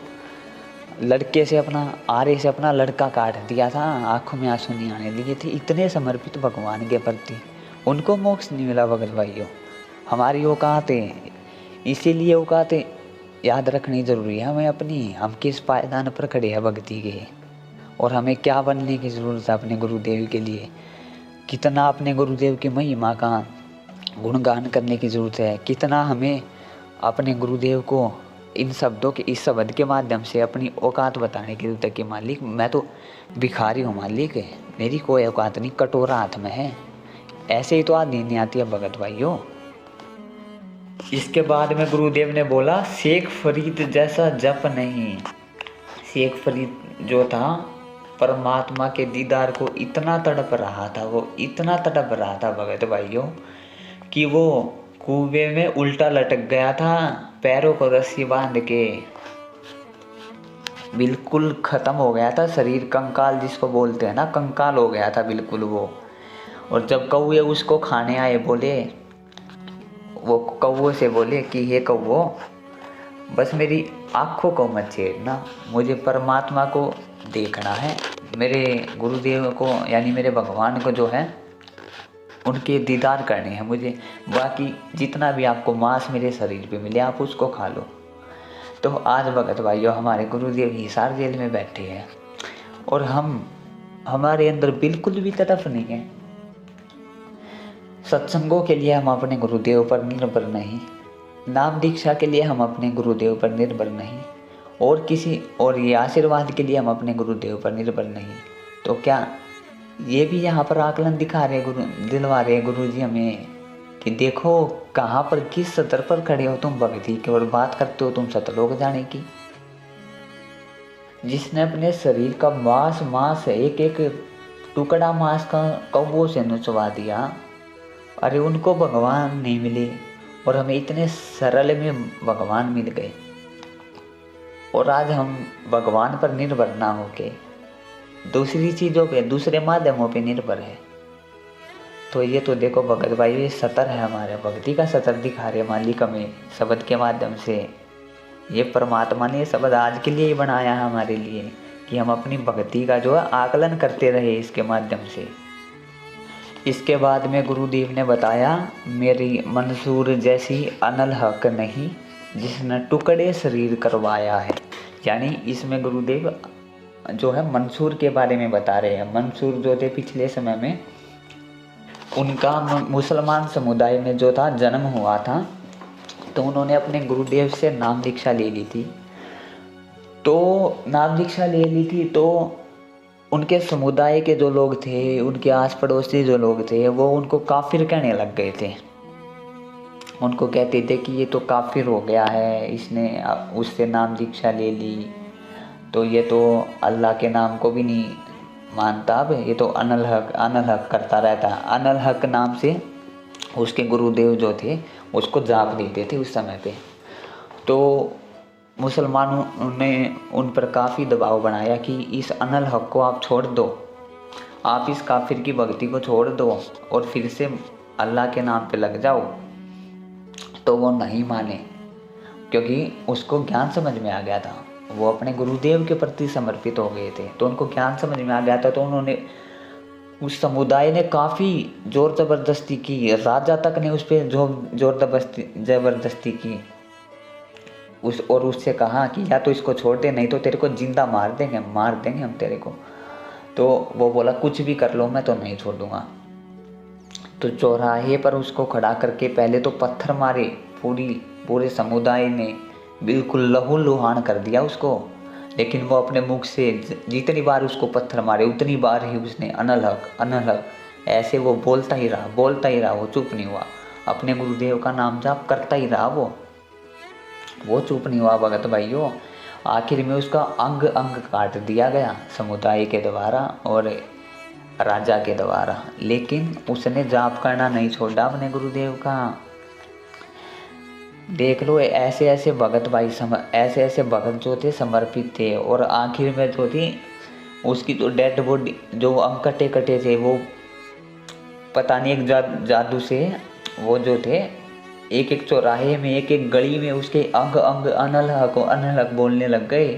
लड़के से अपना, आरे से अपना लड़का काट दिया था, आंखों में आंसू नहीं आने दिए थे। इतने समर्पित भगवान के प्रति, उनको मोक्ष नहीं मिला भगत भाइयों। हमारी औकात है, इसीलिए औकात याद रखनी ज़रूरी है हमें अपनी। हम किस पायदान पर खड़े हैं भक्ति के, और हमें क्या बनने की ज़रूरत है अपने गुरुदेव के लिए। कितना अपने गुरुदेव की महिमा का गुणगान करने की ज़रूरत है। कितना हमें अपने गुरुदेव को इन शब्दों के, इस शब्द के माध्यम से अपनी औकात बताने की जरूरत है कि मालिक मैं तो भिखारी हूँ, मालिक मेरी कोई औकात नहीं, कटोरा हाथ में है। ऐसे ही तो आदमी नहीं आती है भगत भाइयों। इसके बाद में गुरुदेव ने बोला, शेख फरीद जैसा जप नहीं। शेख फरीद जो था परमात्मा के दीदार को इतना तड़प रहा था, वो इतना तड़प रहा था भगत भाइयों, कि वो कुएं में उल्टा लटक गया था, पैरों को रस्सी बांध के बिल्कुल खत्म हो गया था शरीर, कंकाल जिसको बोलते हैं ना, कंकाल हो गया था बिल्कुल वो। और जब कौवे उसको खाने आए, बोले, वो कौवों से बोले कि हे कौवो, बस मेरी आँखों को मत छेड़ना, मुझे परमात्मा को देखना है, मेरे गुरुदेव को यानी मेरे भगवान को जो है उनके दीदार करने हैं मुझे। बाकी जितना भी आपको मांस मेरे शरीर पे मिले आप उसको खा लो। तो आज भगत भाइयों हमारे गुरुदेव हिसार जेल में बैठे हैं और हमारे अंदर बिल्कुल भी तड़प नहीं है। सत्संगों के लिए हम अपने गुरुदेव पर निर्भर नहीं, नाम दीक्षा के लिए हम अपने गुरुदेव पर निर्भर नहीं, और ये आशीर्वाद के लिए हम अपने गुरुदेव पर निर्भर नहीं। तो क्या ये भी यहाँ पर आकलन दिलवा रहे गुरु जी हमें कि देखो कहाँ पर, किस स्तर पर खड़े हो तुम भक्ति की, और बात करते हो तुम सतलोक जाने की। जिसने अपने शरीर का मांस एक एक टुकड़ा मांस का कौवों से नुचवा दिया, अरे उनको भगवान नहीं मिले और हमें इतने सरल में भगवान मिल गए। और आज हम भगवान पर निर्भर ना होके दूसरी चीज़ों पे, दूसरे माध्यमों पे निर्भर है। तो ये तो देखो भगत भाई, ये सतर है हमारे भक्ति का सतर दिखा रहे मालिक हमें शब्द के माध्यम से। ये परमात्मा ने शब्द आज के लिए ही बनाया है हमारे लिए कि हम अपनी भक्ति का जो है आकलन करते रहे इसके माध्यम से। इसके बाद में गुरुदेव ने बताया, मेरी मंसूर जैसी अनल हक नहीं जिसने टुकड़े शरीर करवाया है। यानी इसमें गुरुदेव जो है मंसूर के बारे में बता रहे हैं। मंसूर जो थे पिछले समय में उनका मुसलमान समुदाय में जो था जन्म हुआ था, तो उन्होंने अपने गुरुदेव से नाम दीक्षा ले ली थी। तो उनके समुदाय के जो लोग थे, उनके आस पड़ोसी जो लोग थे, वो उनको काफिर कहने लग गए थे। उनको कहते थे कि ये तो काफिर हो गया है, इसने उससे नाम दीक्षा ले ली तो ये तो अल्लाह के नाम को भी नहीं मानता, अब ये तो अनल हक करता रहता। अनल हक नाम से उसके गुरुदेव जो थे उसको जाप देते थे उस समय पे। तो मुसलमानों ने उन पर काफ़ी दबाव बनाया कि इस अनल हक को आप छोड़ दो, आप इस काफिर की भक्ति को छोड़ दो और फिर से अल्लाह के नाम पे लग जाओ। तो वो नहीं माने, क्योंकि उसको ज्ञान समझ में आ गया था, वो अपने गुरुदेव के प्रति समर्पित हो गए थे। तो उनको ज्ञान समझ में आ गया था, तो उन्होंने, उस समुदाय ने काफ़ी जोर ज़बरदस्ती की, राजा तक ने उस पर जोर ज़बरदस्ती की और उससे कहा कि या तो इसको छोड़ दे, नहीं तो तेरे को जिंदा मार देंगे हम तेरे को। तो वो बोला कुछ भी कर लो, मैं तो नहीं छोड़ूंगा। तो चौराहे पर उसको खड़ा करके पहले तो पत्थर मारे, पूरे समुदाय ने बिल्कुल लहूलुहान कर दिया उसको। लेकिन वो अपने मुख से जितनी बार उसको पत्थर मारे उतनी बार ही उसने अनल हक ऐसे वो बोलता ही रहा, वो चुप नहीं हुआ, अपने गुरुदेव का नाम जाप करता ही रहा, वो चुप नहीं हुआ भगत भाइयों। आखिर में उसका अंग काट दिया गया समुदाय के द्वारा और राजा के द्वारा, लेकिन उसने जाप करना नहीं छोड़ा अपने गुरुदेव का। देख लो, ऐसे ऐसे भगत भाई ऐसे ऐसे भगत जो थे समर्पित थे, और आखिर में जो थी उसकी तो डेड बॉडी, जो अंग कटे कटे थे, वो पता नहीं एक जादू से वो जो थे एक एक चौराहे में, एक एक गली में उसके अंग अंग अनहलक बोलने लग गए।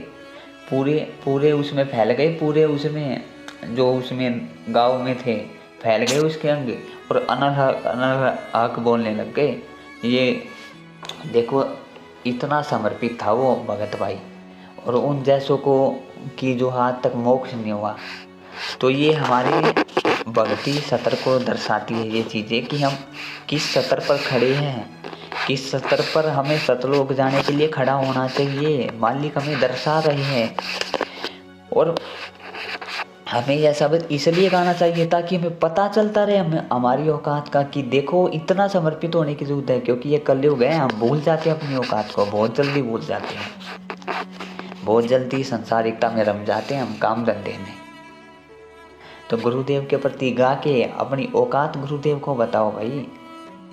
पूरे पूरे उसमें फैल गए, पूरे उसमें जो उसमें गांव में थे फैल गए उसके अंग, और अनहलक बोलने लग गए। ये देखो, इतना समर्पित था वो भगत भाई, और उन जैसों को कि जो हाथ तक मोक्ष नहीं हुआ। तो ये हमारे भक्ति सतर को दर्शाती है ये चीज़ें, कि हम किस सतर पर खड़े हैं, किस सतर पर हमें सतलोक जाने के लिए खड़ा होना चाहिए। मालिक हमें दर्शा रहे हैं, और हमें यह शब्द इसलिए गाना चाहिए ताकि हमें पता चलता रहे हमें हमारी औकात का, कि देखो इतना समर्पित होने की जरूरत है। क्योंकि ये कलयुग है, हम भूल जाते हैं अपनी औकात को, बहुत जल्दी भूल जाते हैं, बहुत जल्दी संसारिकता में रम जाते हैं हम, काम धंधे में। तो गुरुदेव के प्रति गा के अपनी औकात गुरुदेव को बताओ, भाई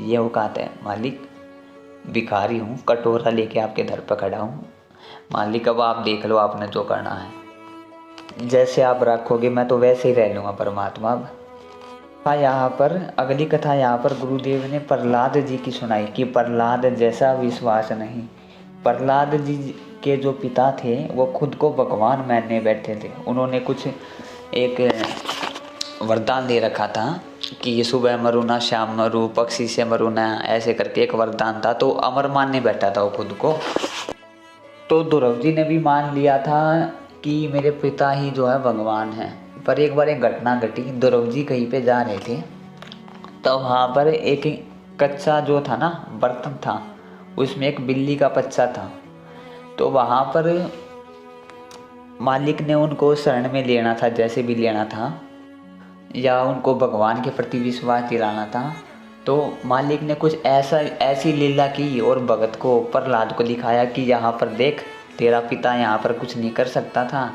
ये औकात है मालिक, भिखारी हूँ, कटोरा लेके आपके दर पर खड़ा हूँ, मालिक अब आप देख लो आपने जो करना है, जैसे आप रखोगे मैं तो वैसे ही रह लूँगा परमात्मा। अब यहाँ पर अगली कथा यहाँ पर गुरुदेव ने प्रहलाद जी की सुनाई, कि प्रहलाद जैसा विश्वास नहीं। प्रहलाद जी के जो पिता थे वो खुद को भगवान मानने बैठे थे। उन्होंने कुछ एक वरदान दे रखा था कि ये सुबह मरूना शाम मरू, पक्षी से मरूना, ऐसे करके एक वरदान था। तो अमर मानने बैठा था वो खुद को। तो ध्रुव जी ने भी मान लिया था कि मेरे पिता ही जो है भगवान है। पर एक बार एक घटना घटी, ध्रुव जी कहीं पे जा रहे थे, तो वहाँ पर एक कच्चा जो था ना बर्तन था, उसमें एक बिल्ली का बच्चा था। तो वहाँ पर मालिक ने उनको शरण में लेना था, जैसे भी लेना था, या उनको भगवान के प्रति विश्वास दिलाना था। तो मालिक ने कुछ ऐसी लीला की और भगत को, प्रहलाद को दिखाया कि यहाँ पर देख, तेरा पिता यहाँ पर कुछ नहीं कर सकता था,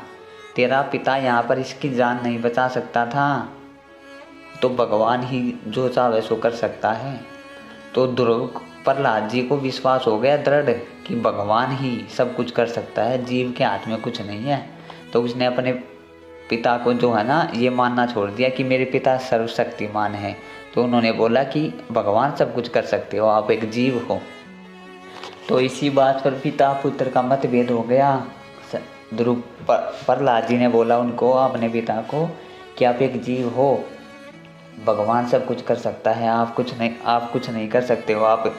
तेरा पिता यहाँ पर इसकी जान नहीं बचा सकता था, तो भगवान ही जो चाहे सो कर सकता है। तो ध्रुव प्रहलाद जी को विश्वास हो गया दृढ़ कि भगवान ही सब कुछ कर सकता है, जीव के हाथ में कुछ नहीं है। तो उसने अपने पिता को जो है ना ये मानना छोड़ दिया कि मेरे पिता सर्वशक्तिमान है। तो उन्होंने बोला कि भगवान सब कुछ कर सकते हो, आप एक जीव हो। तो इसी बात पर पिता पुत्र का मतभेद हो गया। ध्रुव प्रहलाद जी ने बोला उनको, अपने पिता को, कि आप एक जीव हो, भगवान सब कुछ कर सकता है, आप कुछ नहीं कर सकते हो, आप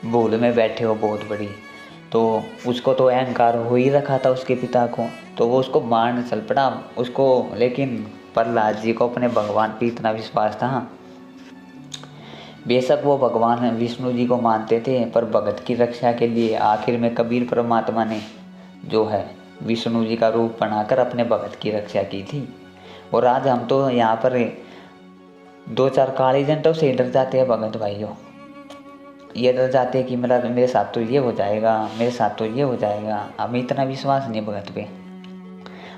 भूल में बैठे हो बहुत बड़ी। तो उसको तो अहंकार हो ही रखा था उसके पिता को, तो वो उसको मारने चल पड़ा उसको। लेकिन प्रहलाद जी को अपने भगवान पे इतना विश्वास था, बेशक वो भगवान विष्णु जी को मानते थे, पर भगत की रक्षा के लिए आखिर में कबीर परमात्मा ने जो है विष्णु जी का रूप बनाकर अपने भगत की रक्षा की थी। और आज हम तो यहाँ पर 2-4 काले जनटों से डर जाते हैं भगत भाइयों, ये डर जाते हैं कि मेरे साथ तो ये हो जाएगा, मेरे साथ तो ये हो जाएगा। हमें इतना विश्वास नहीं भगत पे।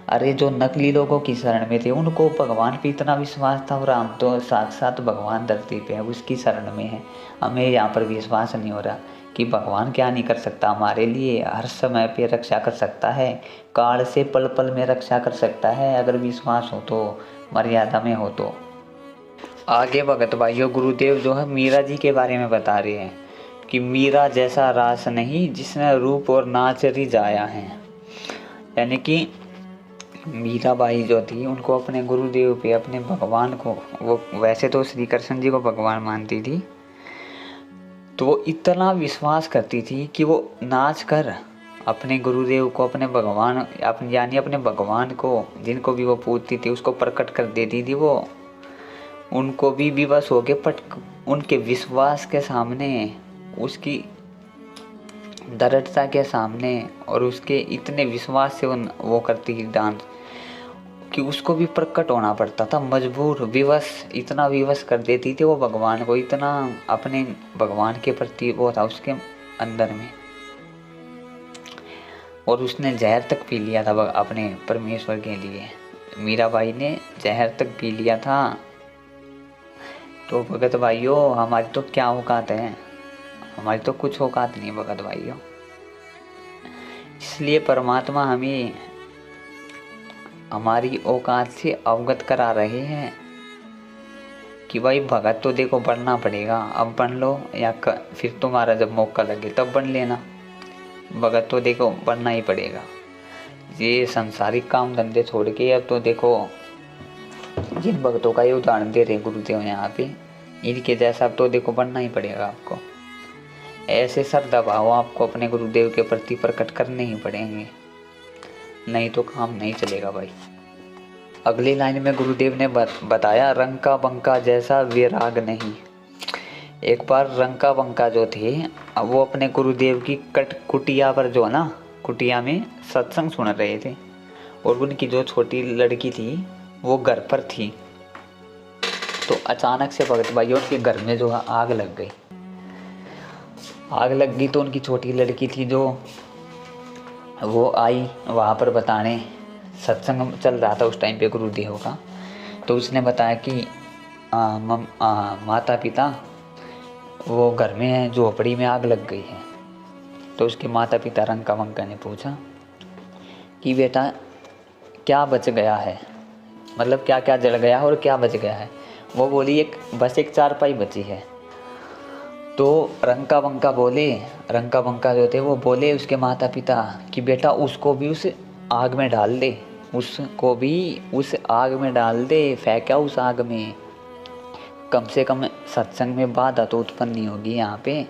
अरे जो नकली लोगों की शरण में थे उनको भगवान पे इतना विश्वास था, और हम तो साक्षात भगवान धरती पे है, उसकी शरण में है। हमें यहाँ पर विश्वास नहीं हो रहा कि भगवान क्या नहीं कर सकता, हमारे लिए हर समय पे रक्षा कर सकता है, काल से पल पल में रक्षा कर सकता है, अगर विश्वास हो तो, मर्यादा में हो तो। आगे भगत भाइयों गुरुदेव जो है मीरा जी के बारे में बता रहे हैं कि मीरा जैसा रास नहीं जिसने रूप और नाच रिझाया है। यानी कि मीराबाई जो थी उनको अपने गुरुदेव पे, अपने भगवान को, वो वैसे तो श्री कृष्ण जी को भगवान मानती थी, तो वो इतना विश्वास करती थी कि वो नाच कर अपने गुरुदेव को, अपने भगवान, यानी अपने भगवान को, जिनको भी वो पूजती थी उसको प्रकट कर देती थी। वो उनको भी विवश हो के उनके विश्वास के सामने, उसकी दृढ़ता के सामने और उसके इतने विश्वास से वो करती थी डांस कि उसको भी प्रकट होना पड़ता था, मजबूर, विवश, इतना विवश कर देती थी वो भगवान को, इतना अपने भगवान के प्रति वो था उसके अंदर में। और उसने जहर तक पी लिया था अपने परमेश्वर के लिए, मीराबाई ने जहर तक पी लिया था। तो भगत भाइयों, हमारी तो क्या औकात है, हमारी तो कुछ औकात नहीं भगत भाइयों। इसलिए परमात्मा हमें हमारी औकात से अवगत करा रहे हैं कि भाई भगत तो देखो बनना पड़ेगा, अब बन लो या फिर तुम्हारा जब मौका लगे तब बन लेना। भगत तो देखो बनना ही पड़ेगा। ये संसारिक काम धंधे छोड़ के अब तो देखो जिन भक्तों का ये उदाहरण दे रहे गुरुदेव यहाँ पे, इनके जैसा अब तो देखो बनना ही पड़ेगा आपको। ऐसे श्रद्धा भाव आपको अपने गुरुदेव के प्रति प्रकट करने ही पड़ेंगे, नहीं तो काम नहीं चलेगा भाई। अगली लाइन में गुरुदेव ने बताया, रंका बंका जैसा विराग नहीं। एक बार रंका बंका जो थे, अब वो अपने गुरुदेव की कुटिया पर जो है ना, कुटिया में सत्संग सुन रहे थे और उनकी जो छोटी लड़की थी वो घर पर थी। तो अचानक से भगत भाई उनके घर में जो है आग लग गई। आग लग गई तो उनकी छोटी लड़की थी जो वो आई वहाँ पर बताने, सत्संग चल रहा था उस टाइम पे गुरुदेव का। तो उसने बताया कि माता पिता वो घर में है, झोपड़ी में आग लग गई है। तो उसके माता पिता रंका वंका ने पूछा कि बेटा क्या बच गया है, मतलब क्या क्या जल गया और क्या बच गया है। वो बोली बस एक चारपाई बची है। तो रंका बंका जो थे वो बोले उसके माता पिता कि बेटा उसको भी उस आग में डाल दे, उसको भी उस आग में डाल दे, फेंका उस आग में, कम से कम सत्संग में बाधा तो उत्पन्न नहीं होगी। यहाँ पे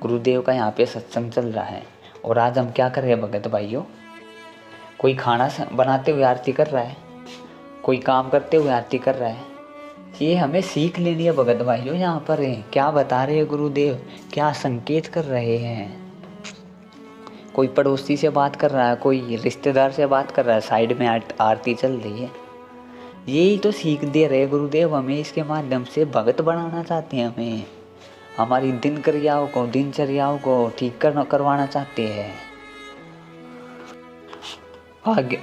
गुरुदेव का यहाँ पे सत्संग चल रहा है और आज हम क्या कर रहे हैं भगत भाइयों, कोई खाना बनाते हुए आरती कर रहा है, कोई काम करते हुए आरती कर रहा है। ये हमें सीख लेनी है भगत भाइयों। यहाँ पर क्या बता रहे हैं गुरुदेव, क्या संकेत कर रहे हैं। कोई पड़ोसी से बात कर रहा है, कोई रिश्तेदार से बात कर रहा है, साइड में आरती चल रही है। यही तो सीख दे रहे गुरुदेव हमें, इसके माध्यम से भगत बनाना चाहते हैं हमें, हमारी दिनचर्याओं को ठीक करवाना चाहते हैं।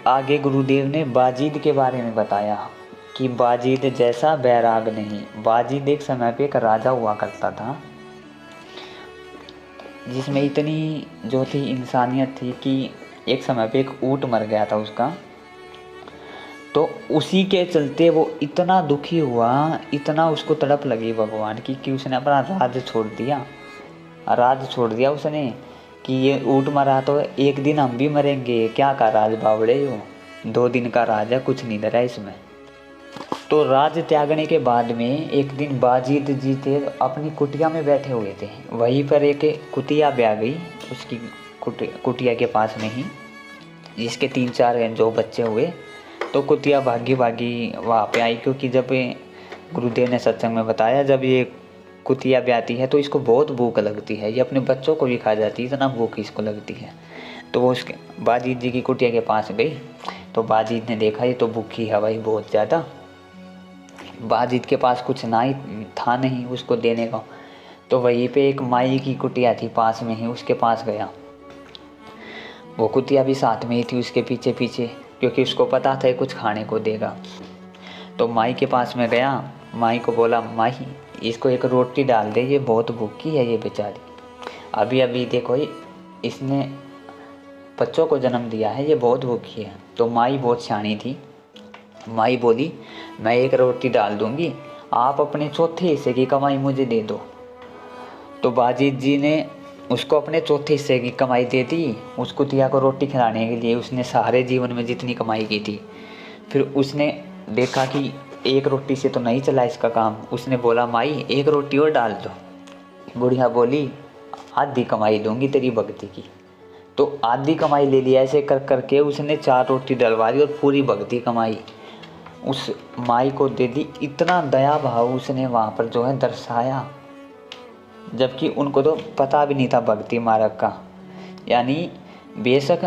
आगे गुरुदेव ने बाजीद के बारे में बताया कि बाजीद जैसा बैराग नहीं। बाजीद एक समय पे एक राजा हुआ करता था जिसमें इतनी जो थी इंसानियत थी कि एक समय पे एक ऊंट मर गया था उसका। तो उसी के चलते वो इतना दुखी हुआ, इतना उसको तड़प लगी भगवान की कि उसने अपना राज छोड़ दिया उसने कि ये ऊँट मरा तो एक दिन हम भी मरेंगे, क्या का राज बावड़े हो, 2 दिन का राज है, कुछ नहीं डरा इसमें। तो राज त्यागने के बाद में एक दिन बाजीद जी थे अपनी कुटिया में बैठे हुए थे, वहीं पर एक कुतिया भी आ गई उसकी कुटिया के पास में ही, जिसके 3-4 जो बच्चे हुए। तो कुतिया भागी वहाँ पे आई, क्योंकि जब गुरुदेव ने सत्संग में बताया जब ये कुतिया भी आती है तो इसको बहुत भूख लगती है, ये अपने बच्चों को भी खा जाती है, इतना भूख इसको लगती है। तो वो उसके बाजीद जी की कुटिया के पास गई। तो बाजीद ने देखा ये तो भूखी है भाई बहुत ज़्यादा। बाजीद के पास कुछ ना ही था नहीं उसको देने का। तो वहीं पे एक माई की कुटिया थी पास में ही, उसके पास गया। वो कुतिया भी साथ में ही थी उसके पीछे पीछे, क्योंकि उसको पता था कुछ खाने को देगा। तो माई के पास में गया, माई को बोला माई इसको एक रोटी डाल दे, ये बहुत भूखी है ये बेचारी, अभी देखो इसने बच्चों को जन्म दिया है, ये बहुत भूखी है। तो माई बहुत सियानी थी, माई बोली मैं एक रोटी डाल दूंगी, आप अपने चौथे हिस्से की कमाई मुझे दे दो। तो बाजीद जी ने उसको अपने चौथे हिस्से की कमाई दे दी उस कुतिया को रोटी खिलाने के लिए। उसने सारे जीवन में जितनी कमाई की थी, फिर उसने देखा कि एक रोटी से तो नहीं चला इसका काम। उसने बोला माई एक रोटी और डाल दो। बुढ़िया बोली आधी कमाई दूंगी तेरी भक्ति की। तो आधी कमाई ले लिया। ऐसे कर करके उसने 4 रोटी डलवा दी और पूरी भक्ति कमाई उस माई को दे दी। इतना दया भाव उसने वहाँ पर जो है दर्शाया, जबकि उनको तो पता भी नहीं था भक्ति मार्ग का। यानी बेशक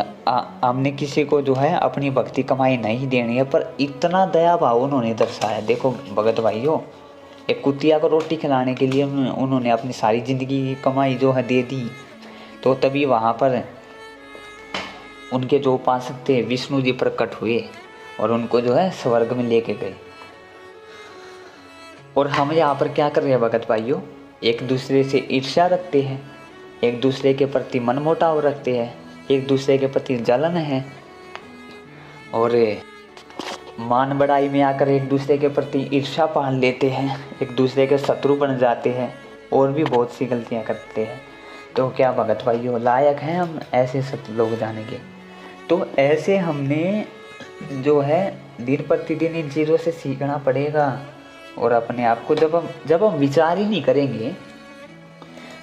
हमने किसी को जो है अपनी भक्ति कमाई नहीं देनी है, पर इतना दया भाव उन्होंने दर्शाया। देखो भगत भाइयों, एक कुतिया को रोटी खिलाने के लिए उन्होंने अपनी सारी ज़िंदगी की कमाई जो है दे दी। तो तभी वहाँ पर उनके जो उपासक थे विष्णु जी प्रकट हुए और उनको जो है स्वर्ग में लेके गए। और हम यहाँ पर क्या कर रहे हैं भगत भाइयों, एक दूसरे से ईर्ष्या रखते हैं, एक दूसरे के प्रति मनमुटाव रखते हैं, एक दूसरे के प्रति जलन है, और मान बढ़ाई में आकर एक दूसरे के प्रति ईर्ष्या पाल लेते हैं, एक दूसरे के शत्रु बन जाते हैं, और भी बहुत सी गलतियां करते हैं। तो क्या भगत भाइयों लायक हैं हम ऐसे सब लोग जाने के? तो ऐसे हमने जो है दिन प्रतिदिन इन चीज़ों से सीखना पड़ेगा। और अपने आप को जब हम विचार ही नहीं करेंगे,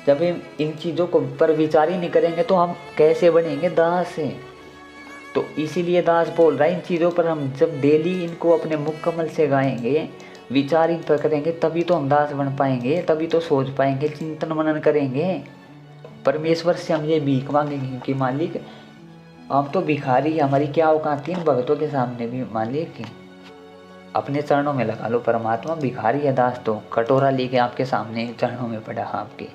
जब इन चीज़ों को पर विचार ही नहीं करेंगे तो हम कैसे बनेंगे दास से? तो इसीलिए दास बोल रहा है इन चीज़ों पर हम जब डेली इनको अपने मुख कमल से गाएंगे, विचार इन पर करेंगे, तभी तो हम दास बन पाएंगे, तभी तो सोच पाएंगे, चिंतन मनन करेंगे। परमेश्वर से हम ये भीख मांगेंगे कि मालिक आप तो भिखारी, हमारी क्या औकात है इन भक्तों के सामने भी, मालिक अपने चरणों में लगा लो। परमात्मा भिखारी है दास तो कटोरा लेके आपके सामने चरणों में पड़ा आपके।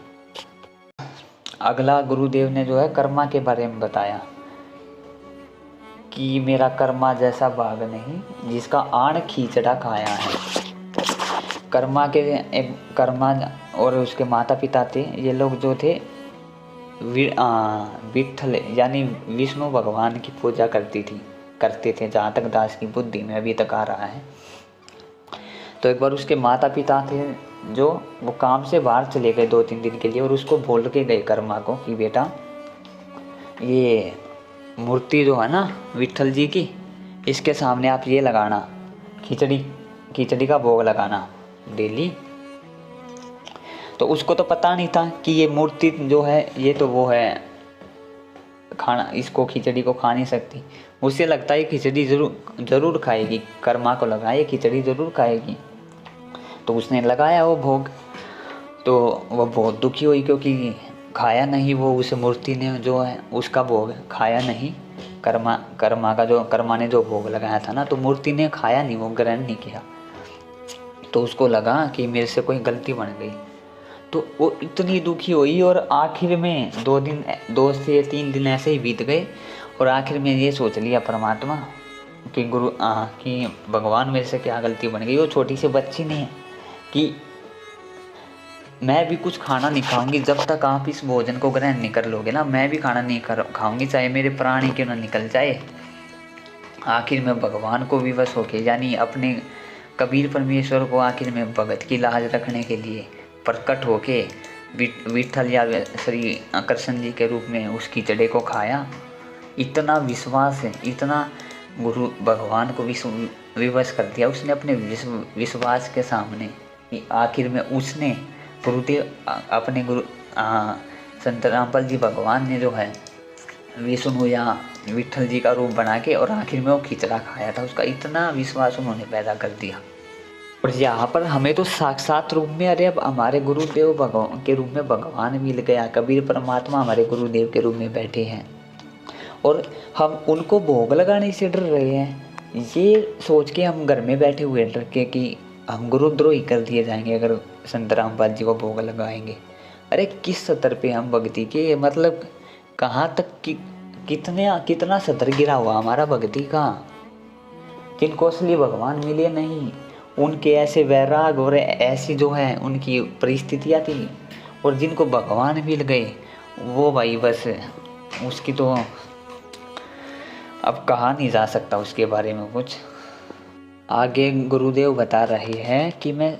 अगला गुरुदेव ने जो है कर्मा के बारे में बताया कि मेरा कर्मा जैसा भाग नहीं जिसका आण खींचड़ा खाया है। कर्मा और उसके माता पिता थे, ये लोग जो थे विठल यानी विष्णु भगवान की पूजा करते थे, जहाँ तक दास की बुद्धि में अभी तक आ रहा है। तो एक बार उसके माता पिता थे जो वो काम से बाहर चले गए 2-3 दिन के लिए, और उसको बोल के गए कर्मा को कि बेटा ये मूर्ति जो है ना विठल जी की, इसके सामने आप ये लगाना, खिचड़ी का भोग लगाना डेली। तो उसको तो पता नहीं था कि ये मूर्ति जो है ये तो वो है खाना, इसको खिचड़ी को खा नहीं सकती। उसे लगता है खिचड़ी जरूर खाएगी, कर्मा को लगा ये खिचड़ी जरूर खाएगी। तो उसने लगाया वो भोग, तो वह बहुत दुखी हुई क्योंकि खाया नहीं वो, उस मूर्ति ने जो है उसका भोग खाया नहीं। कर्मा ने जो भोग लगाया था ना, तो मूर्ति ने खाया नहीं, वो ग्रहण नहीं किया। तो उसको लगा कि मेरे से कोई गलती बन गई, तो वो इतनी दुखी हुई। और आखिर में 2 से 3 दिन ऐसे ही बीत गए, और आखिर में ये सोच लिया परमात्मा कि भगवान मेरे से क्या गलती बन गई। वो छोटी सी बच्ची ने कि मैं भी कुछ खाना नहीं खाऊंगी जब तक आप इस भोजन को ग्रहण नहीं कर लोगे ना, मैं भी खाना नहीं खाऊंगी, चाहे मेरे प्राण ही क्यों ना निकल जाए। आखिर में भगवान को विवश होके, यानी अपने कबीर परमेश्वर को आखिर में भगत की लाज रखने के लिए प्रकट होके विठल या श्री कृष्ण जी के रूप में उस खिचड़े को खाया। इतना विश्वास है, इतना गुरु भगवान को विवश कर दिया उसने अपने विश्वास के सामने कि आखिर में उसने गुरुदेव अपने गुरु संत रामपाल जी भगवान ने जो है विष्णु या विठल जी का रूप बना के और आखिर में वो खिचड़ा खाया था। उसका इतना विश्वास उन्होंने पैदा कर दिया। और यहाँ पर हमें तो साक्षात रूप में, अरे अब हमारे गुरुदेव भगवान के रूप में भगवान मिल गया, कबीर परमात्मा हमारे गुरुदेव के रूप में बैठे हैं और हम उनको भोग लगाने से डर रहे हैं। ये सोच के हम घर में बैठे हुए डर के कि हम गुरुद्रोही कर दिए जाएंगे अगर संत रामपाल जी को भोग लगाएंगे। अरे किस स्तर पे हम भक्ति के, मतलब कहाँ तक कितना सतर गिरा हुआ हमारा भक्ति का। जिनको असली भगवान मिले नहीं, उनके ऐसे वैराग और ऐसी जो है उनकी परिस्थितियाँ थी, और जिनको भगवान मिल गए वो भाई बस उसकी तो अब कहा नहीं जा सकता उसके बारे में कुछ। आगे गुरुदेव बता रहे हैं कि मैं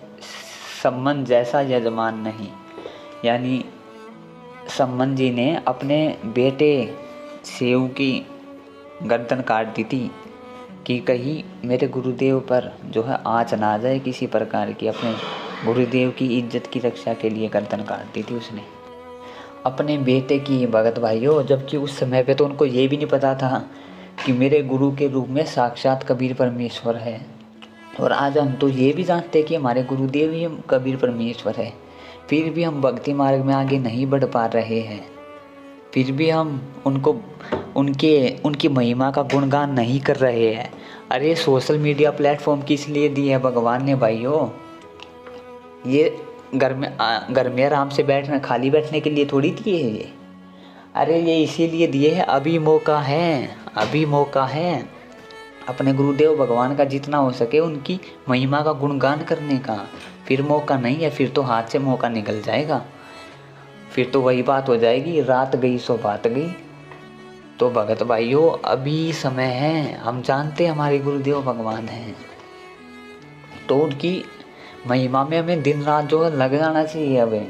सम्मन जैसा यजमान नहीं, यानी सम्मन जी ने अपने बेटे सेव की गर्दन काट दी थी कि कहीं मेरे गुरुदेव पर जो है आँच ना आ जाए किसी प्रकार की। अपने गुरुदेव की इज्जत की रक्षा के लिए गर्दन काट दी थी उसने अपने बेटे की, भगत भाइयों। जबकि उस समय पे तो उनको ये भी नहीं पता था कि मेरे गुरु के रूप में साक्षात कबीर परमेश्वर है। और आज हम तो ये भी जानते हैं कि हमारे गुरुदेव ही कबीर परमेश्वर है, फिर भी हम भक्ति मार्ग में आगे नहीं बढ़ पा रहे हैं। फिर भी हम उनकी महिमा का गुणगान नहीं कर रहे हैं। अरे सोशल मीडिया प्लेटफॉर्म किस लिए दिए है भगवान ने भाइयों? ये घर में आराम से खाली बैठने के लिए थोड़ी दिए है ये। अरे ये इसीलिए दिए है, अभी मौका है, अपने गुरुदेव भगवान का जितना हो सके उनकी महिमा का गुणगान करने का। फिर मौका नहीं है, फिर तो हाथ से मौका निकल जाएगा, फिर तो वही बात हो जाएगी, रात गई सो बात गई। तो भगत भाइयों, अभी समय है, हम जानते हमारे गुरुदेव भगवान हैं, तो उनकी महिमा में हमें दिन रात जो है लग जाना चाहिए। अब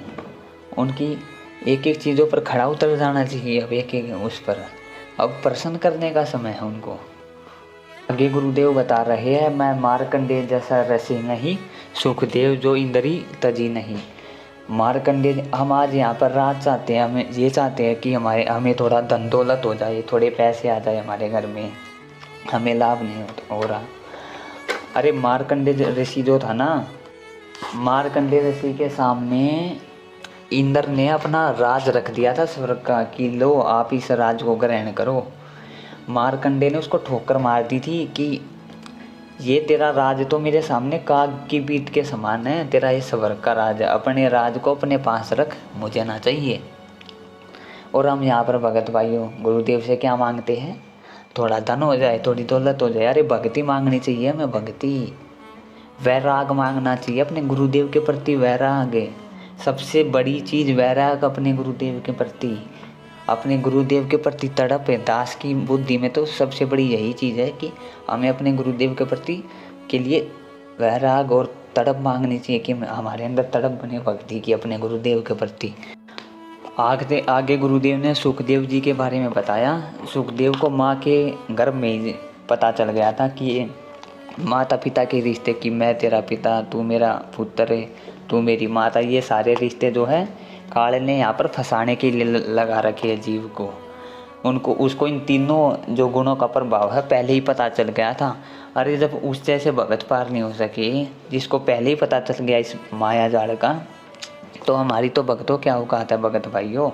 उनकी एक एक चीज़ों पर खड़ा उतर जाना चाहिए। अब एक एक उस पर अब प्रसन्न करने का समय है उनको। आगे गुरुदेव बता रहे हैं, मैं मार्कंडेय जैसा रसी नहीं, सुखदेव जो इंद्री तजी नहीं। मार्कंडेय, हम आज यहाँ पर राज चाहते हैं, हमें ये चाहते हैं कि हमें थोड़ा धन दौलत हो जाए, थोड़े पैसे आ जाए हमारे घर में, हमें लाभ नहीं हो रहा। अरे मार्कंडेय ऋषि जो था ना, मार्कंडेय ऋषि के सामने इंद्र ने अपना राज रख दिया था स्वर्ग का कि लो आप इस राज को ग्रहण करो। मार्कंडेय ने उसको ठोकर मार दी थी कि ये तेरा राज तो मेरे सामने काग की पीठ के समान है, तेरा ये स्वर्ग का राज है, अपने राज को अपने पास रख, मुझे ना चाहिए। और हम यहाँ पर भगत भाइयों गुरुदेव से क्या मांगते हैं? थोड़ा धन हो जाए, थोड़ी दौलत हो जाए। अरे भक्ति मांगनी चाहिए हमें, भक्ति, वैराग मांगना चाहिए अपने गुरुदेव के प्रति। वैराग सबसे बड़ी चीज़, वैराग अपने गुरुदेव के प्रति, अपने गुरुदेव के प्रति तड़प है। दास की बुद्धि में तो सबसे बड़ी यही चीज़ है कि हमें अपने गुरुदेव के प्रति के लिए वैराग और तड़प मांगनी चाहिए कि हमारे अंदर तड़प बने भक्ति की अपने गुरुदेव के प्रति। आगे गुरुदेव ने सुखदेव जी के बारे में बताया। सुखदेव को माँ के गर्भ में ही पता चल गया था कि माता पिता के रिश्ते, कि मैं तेरा पिता, तू मेरा पुत्र है, तू मेरी माता, ये सारे रिश्ते जो है काल ने यहाँ पर फंसाने के लिए लगा रखे है जीव को। उसको इन तीनों जो गुणों का प्रभाव है पहले ही पता चल गया था। अरे जब उस जैसे भगत पार नहीं हो सके, जिसको पहले ही पता चल गया इस माया जाल का, तो हमारी तो भक्तों क्या औकात है भगत भाइयों।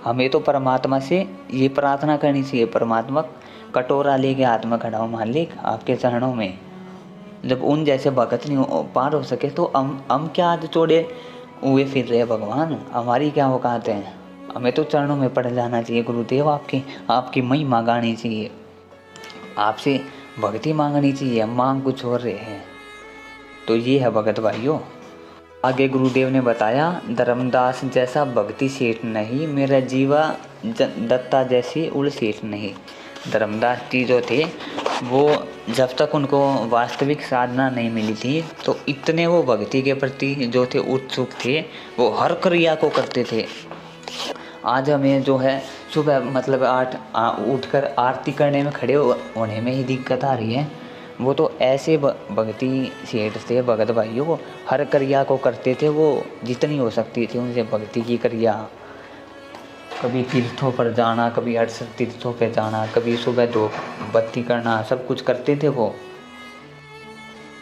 हमें तो परमात्मा से ये प्रार्थना करनी चाहिए, परमात्मा कटोरा लेके हाथ में खड़ा हो मालिक आपके चरणों में। जब उन जैसे भगत नहीं पार हो सके तो हम क्या हाथ जोड़े हुए फिर रहे भगवान, हमारी क्या औकात है। हमें तो चरणों में पड़ जाना चाहिए गुरुदेव, आपकी महिमा गानी चाहिए, आपसे भक्ति मांगनी चाहिए। हम मांग कुछ और रहे हैं। तो ये है भगत भाइयों। आगे गुरुदेव ने बताया, धर्मदास जैसा भक्ति सेठ नहीं, मेरा जीवा दत्ता जैसी उड़ सेठ नहीं। धर्मदास जी जो थे वो जब तक उनको वास्तविक साधना नहीं मिली थी तो इतने वो भक्ति के प्रति जो थे उत्सुक थे, वो हर क्रिया को करते थे। आज हमें जो है सुबह मतलब 8 उठकर आरती करने में खड़े होने में ही दिक्कत आ रही है। वो तो ऐसे भक्ति सेठ थे भगत भाइयों, वो हर क्रिया को करते थे, वो जितनी हो सकती थी उनसे भक्ति की क्रिया। कभी तीर्थों पर जाना, कभी 68 तीर्थों पे जाना, कभी सुबह धूप बत्ती करना, सब कुछ करते थे वो।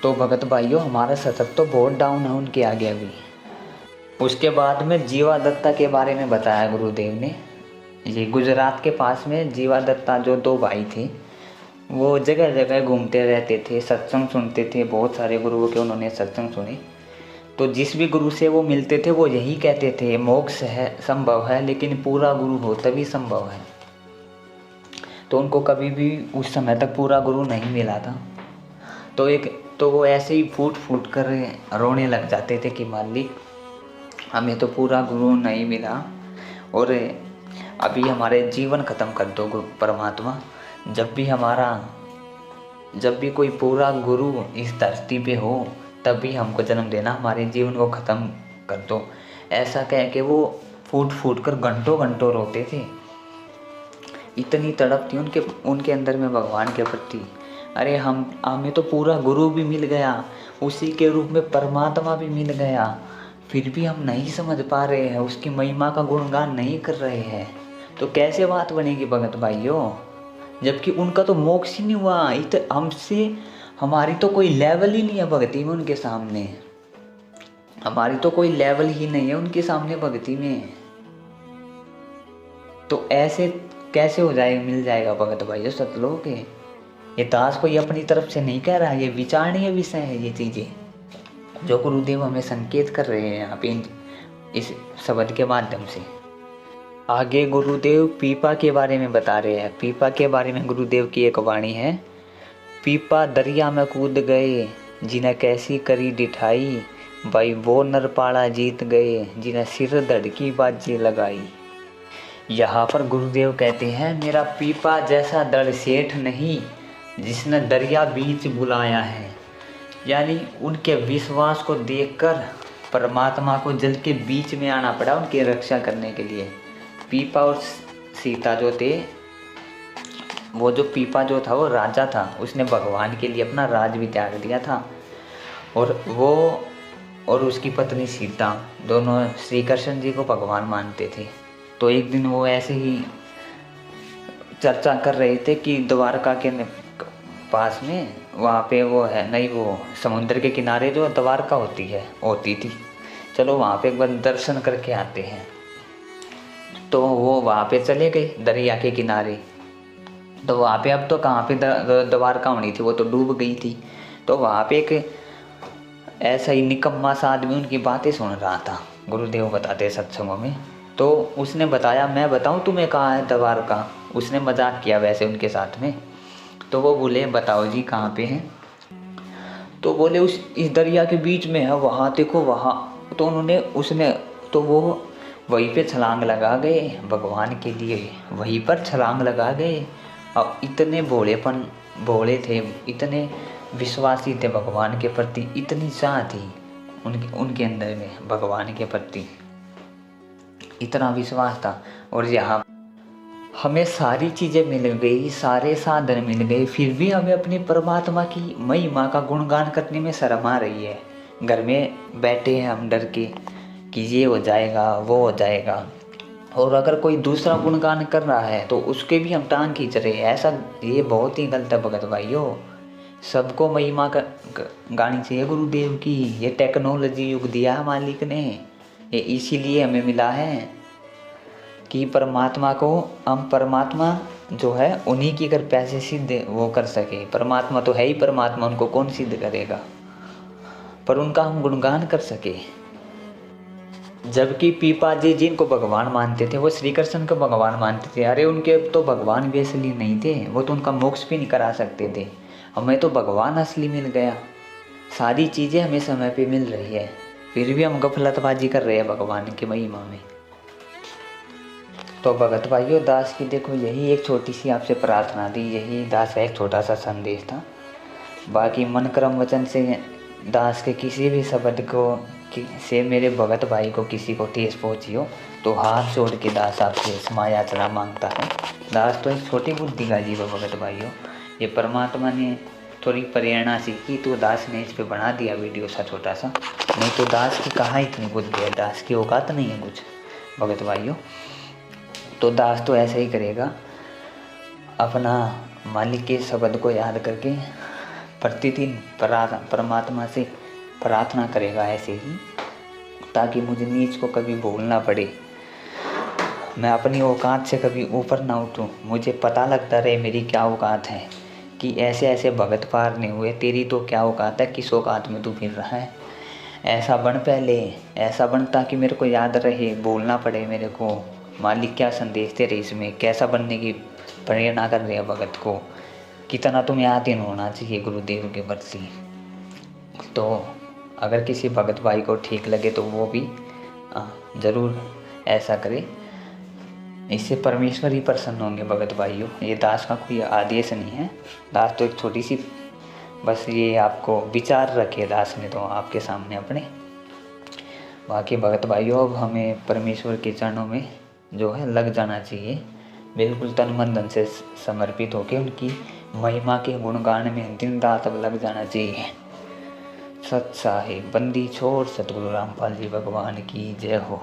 तो भगत भाइयों हमारा सतत तो बहुत डाउन है उनके आगे अभी। उसके बाद में जीवा दत्ता के बारे में बताया गुरुदेव ने। ये गुजरात के पास में जीवा दत्ता जो 2 भाई थे, वो जगह जगह घूमते रहते थे, सत्संग सुनते थे, बहुत सारे गुरुओं के उन्होंने सत्संग सुने। तो जिस भी गुरु से वो मिलते थे वो यही कहते थे, मोक्ष है संभव है लेकिन पूरा गुरु हो तभी संभव है। तो उनको कभी भी उस समय तक पूरा गुरु नहीं मिला था। तो वो ऐसे ही फूट फूट कर रोने लग जाते थे कि मालिक हमें तो पूरा गुरु नहीं मिला, और अभी हमारे जीवन ख़त्म कर दो परमात्मा। जब भी कोई पूरा गुरु इस धरती पे हो तभी हमको जन्म देना, हमारे जीवन को ख़त्म कर दो। ऐसा कह के वो फूट फूट कर घंटों घंटों रोते थे। इतनी तड़प थी उनके अंदर में भगवान के प्रति। अरे हमें तो पूरा गुरु भी मिल गया, उसी के रूप में परमात्मा भी मिल गया, फिर भी हम नहीं समझ पा रहे हैं, उसकी महिमा का गुणगान नहीं कर रहे हैं। तो कैसे बात बनेगी भगत भाइयों, जबकि उनका तो मोक्ष ही नहीं हुआ। हमारी तो कोई लेवल ही नहीं है भक्ति में उनके सामने, हमारी तो कोई लेवल ही नहीं है उनके सामने भक्ति में। तो ऐसे कैसे हो जाएगा, मिल जाएगा भगत भाइयों सतलोक के। ये दास कोई अपनी तरफ से नहीं कह रहा, ये विचारणीय विषय है। ये चीज़ें जो गुरुदेव हमें संकेत कर रहे हैं यहाँ पे इस शब्द के माध्यम से। आगे गुरुदेव पीपा के बारे में बता रहे हैं। पीपा के बारे में गुरुदेव की एक वाणी है, पीपा दरिया में कूद गए, जिन्हें कैसी करी डिठाई, भाई वो नरपाड़ा जीत गए, जिन्हें सिर धड़की बाजी लगाई। यहाँ पर गुरुदेव कहते हैं, मेरा पीपा जैसा दृढ़ सेठ नहीं, जिसने दरिया बीच बुलाया है। यानी उनके विश्वास को देखकर परमात्मा को जल के बीच में आना पड़ा उनकी रक्षा करने के लिए। पीपा और सीता जो थे, वो जो पीपा जो था वो राजा था, उसने भगवान के लिए अपना राज भी त्याग दिया था। और वो और उसकी पत्नी सीता दोनों श्री कृष्ण जी को भगवान मानते थे। तो एक दिन वो ऐसे ही चर्चा कर रहे थे कि द्वारका के पास में वहाँ पे वो है नहीं, वो समुद्र के किनारे जो द्वारका होती थी, चलो वहाँ पे एक बार दर्शन करके आते हैं। तो वो वहाँ पे चले गए दरिया के किनारे। तो वहाँ पे अब तो कहाँ पे द्वारका होनी थी, वो तो डूब गई थी। तो वहाँ पे एक ऐसा ही निकम्मा सा आदमी उनकी बातें सुन रहा था, गुरुदेव बताते सत्संगों में। तो उसने बताया, मैं बताऊँ तुम्हें कहाँ है द्वारका। उसने मजाक किया वैसे उनके साथ में। तो वो बोले, बताओ जी कहाँ पे हैं। तो बोले, इस दरिया के बीच में है, वहाँ देखो वहाँ। तो वो वहीं पे छलांग लगा गए, भगवान के लिए वहीं पर छलांग लगा गए। और इतने भोले थे, इतने विश्वासी थे भगवान के प्रति, इतनी चाह थी उनके अंदर में भगवान के प्रति, इतना विश्वास था। और यहाँ हमें सारी चीज़ें मिल गई, सारे साधन मिल गए, फिर भी हमें अपनी परमात्मा की महिमा का गुणगान करने में शर्म आ रही है। घर में बैठे हैं हम डर के कि ये हो जाएगा वो हो जाएगा, और अगर कोई दूसरा गुणगान कर रहा है तो उसके भी हम टांग खींच रहे हैं। ऐसा ये बहुत ही गलत है भगत भाइयों। सबको महिमा गानी चाहिए गुरुदेव की। ये टेक्नोलॉजी युग दिया है मालिक ने, ये इसीलिए हमें मिला है कि परमात्मा जो है उन्हीं की अगर पैसे सिद्ध वो कर सके। परमात्मा तो है ही परमात्मा, उनको कौन सिद्ध करेगा, पर उनका हम गुणगान कर सके। जबकि पीपा जी जिनको भगवान मानते थे वो श्री कृष्ण को भगवान मानते थे। अरे उनके तो भगवान भी असली नहीं थे, वो तो उनका मोक्ष भी नहीं करा सकते थे। हमें तो भगवान असली मिल गया, सारी चीज़ें हमें समय पे मिल रही है, फिर भी हम गफलतबाजी कर रहे हैं भगवान की महिमा में। तो भगत भाइयों, दास की देखो यही एक छोटी सी आपसे प्रार्थना थी, यही दास का एक छोटा सा संदेश था। बाकी मन कर्म वचन से दास के किसी भी शब्द से मेरे भगत भाई को किसी को ठेस पहुंची हो तो हाथ जोड़ के दास आपसे क्षमा याचना मांगता है। दास तो एक छोटी बुद्धि का जीव है भगत भाइयों, ये परमात्मा ने थोड़ी प्रेरणा सीखी तो दास ने इस पे बना दिया वीडियो सा छोटा सा, नहीं तो दास की कहाँ इतनी बुद्धि है, दास की औकात नहीं है कुछ भगत भाइयों। तो दास तो ऐसा ही करेगा, अपना मालिक के शब्द को याद करके प्रतिदिन परमात्मा से प्रार्थना करेगा ऐसे ही, ताकि मुझे नीच को कभी भूलना पड़े, मैं अपनी औकात से कभी ऊपर ना उठूं। मुझे पता लगता रहे मेरी क्या औकात है, कि ऐसे ऐसे भगत पार नहीं हुए, तेरी तो क्या औकात है, किस औकात में तू फिर रहा है। ऐसा बन पहले, ऐसा बन ताकि मेरे को याद रहे, बोलना पड़े मेरे को मालिक क्या संदेश दे रहे, इसमें कैसा बनने की प्रेरणा कर रहे हैं भगत को, कितना तुम्हें आधीन होना चाहिए गुरुदेव के प्रति। तो अगर किसी भगत भाई को ठीक लगे तो वो भी ज़रूर ऐसा करे, इससे परमेश्वर ही प्रसन्न होंगे भगत भाइयों। ये दास का कोई आदेश नहीं है, दास तो एक छोटी सी बस ये आपको विचार रखे दास ने तो आपके सामने अपने। बाकी भगत भाइयों, अब हमें परमेश्वर के चरणों में जो है लग जाना चाहिए, बिल्कुल तन मन धन से समर्पित होकर उनकी महिमा के गुणगान में दिन रात अब लग जाना चाहिए। सत साहिब बंदी छोड़ सतगुरु रामपाल जी भगवान की जय हो।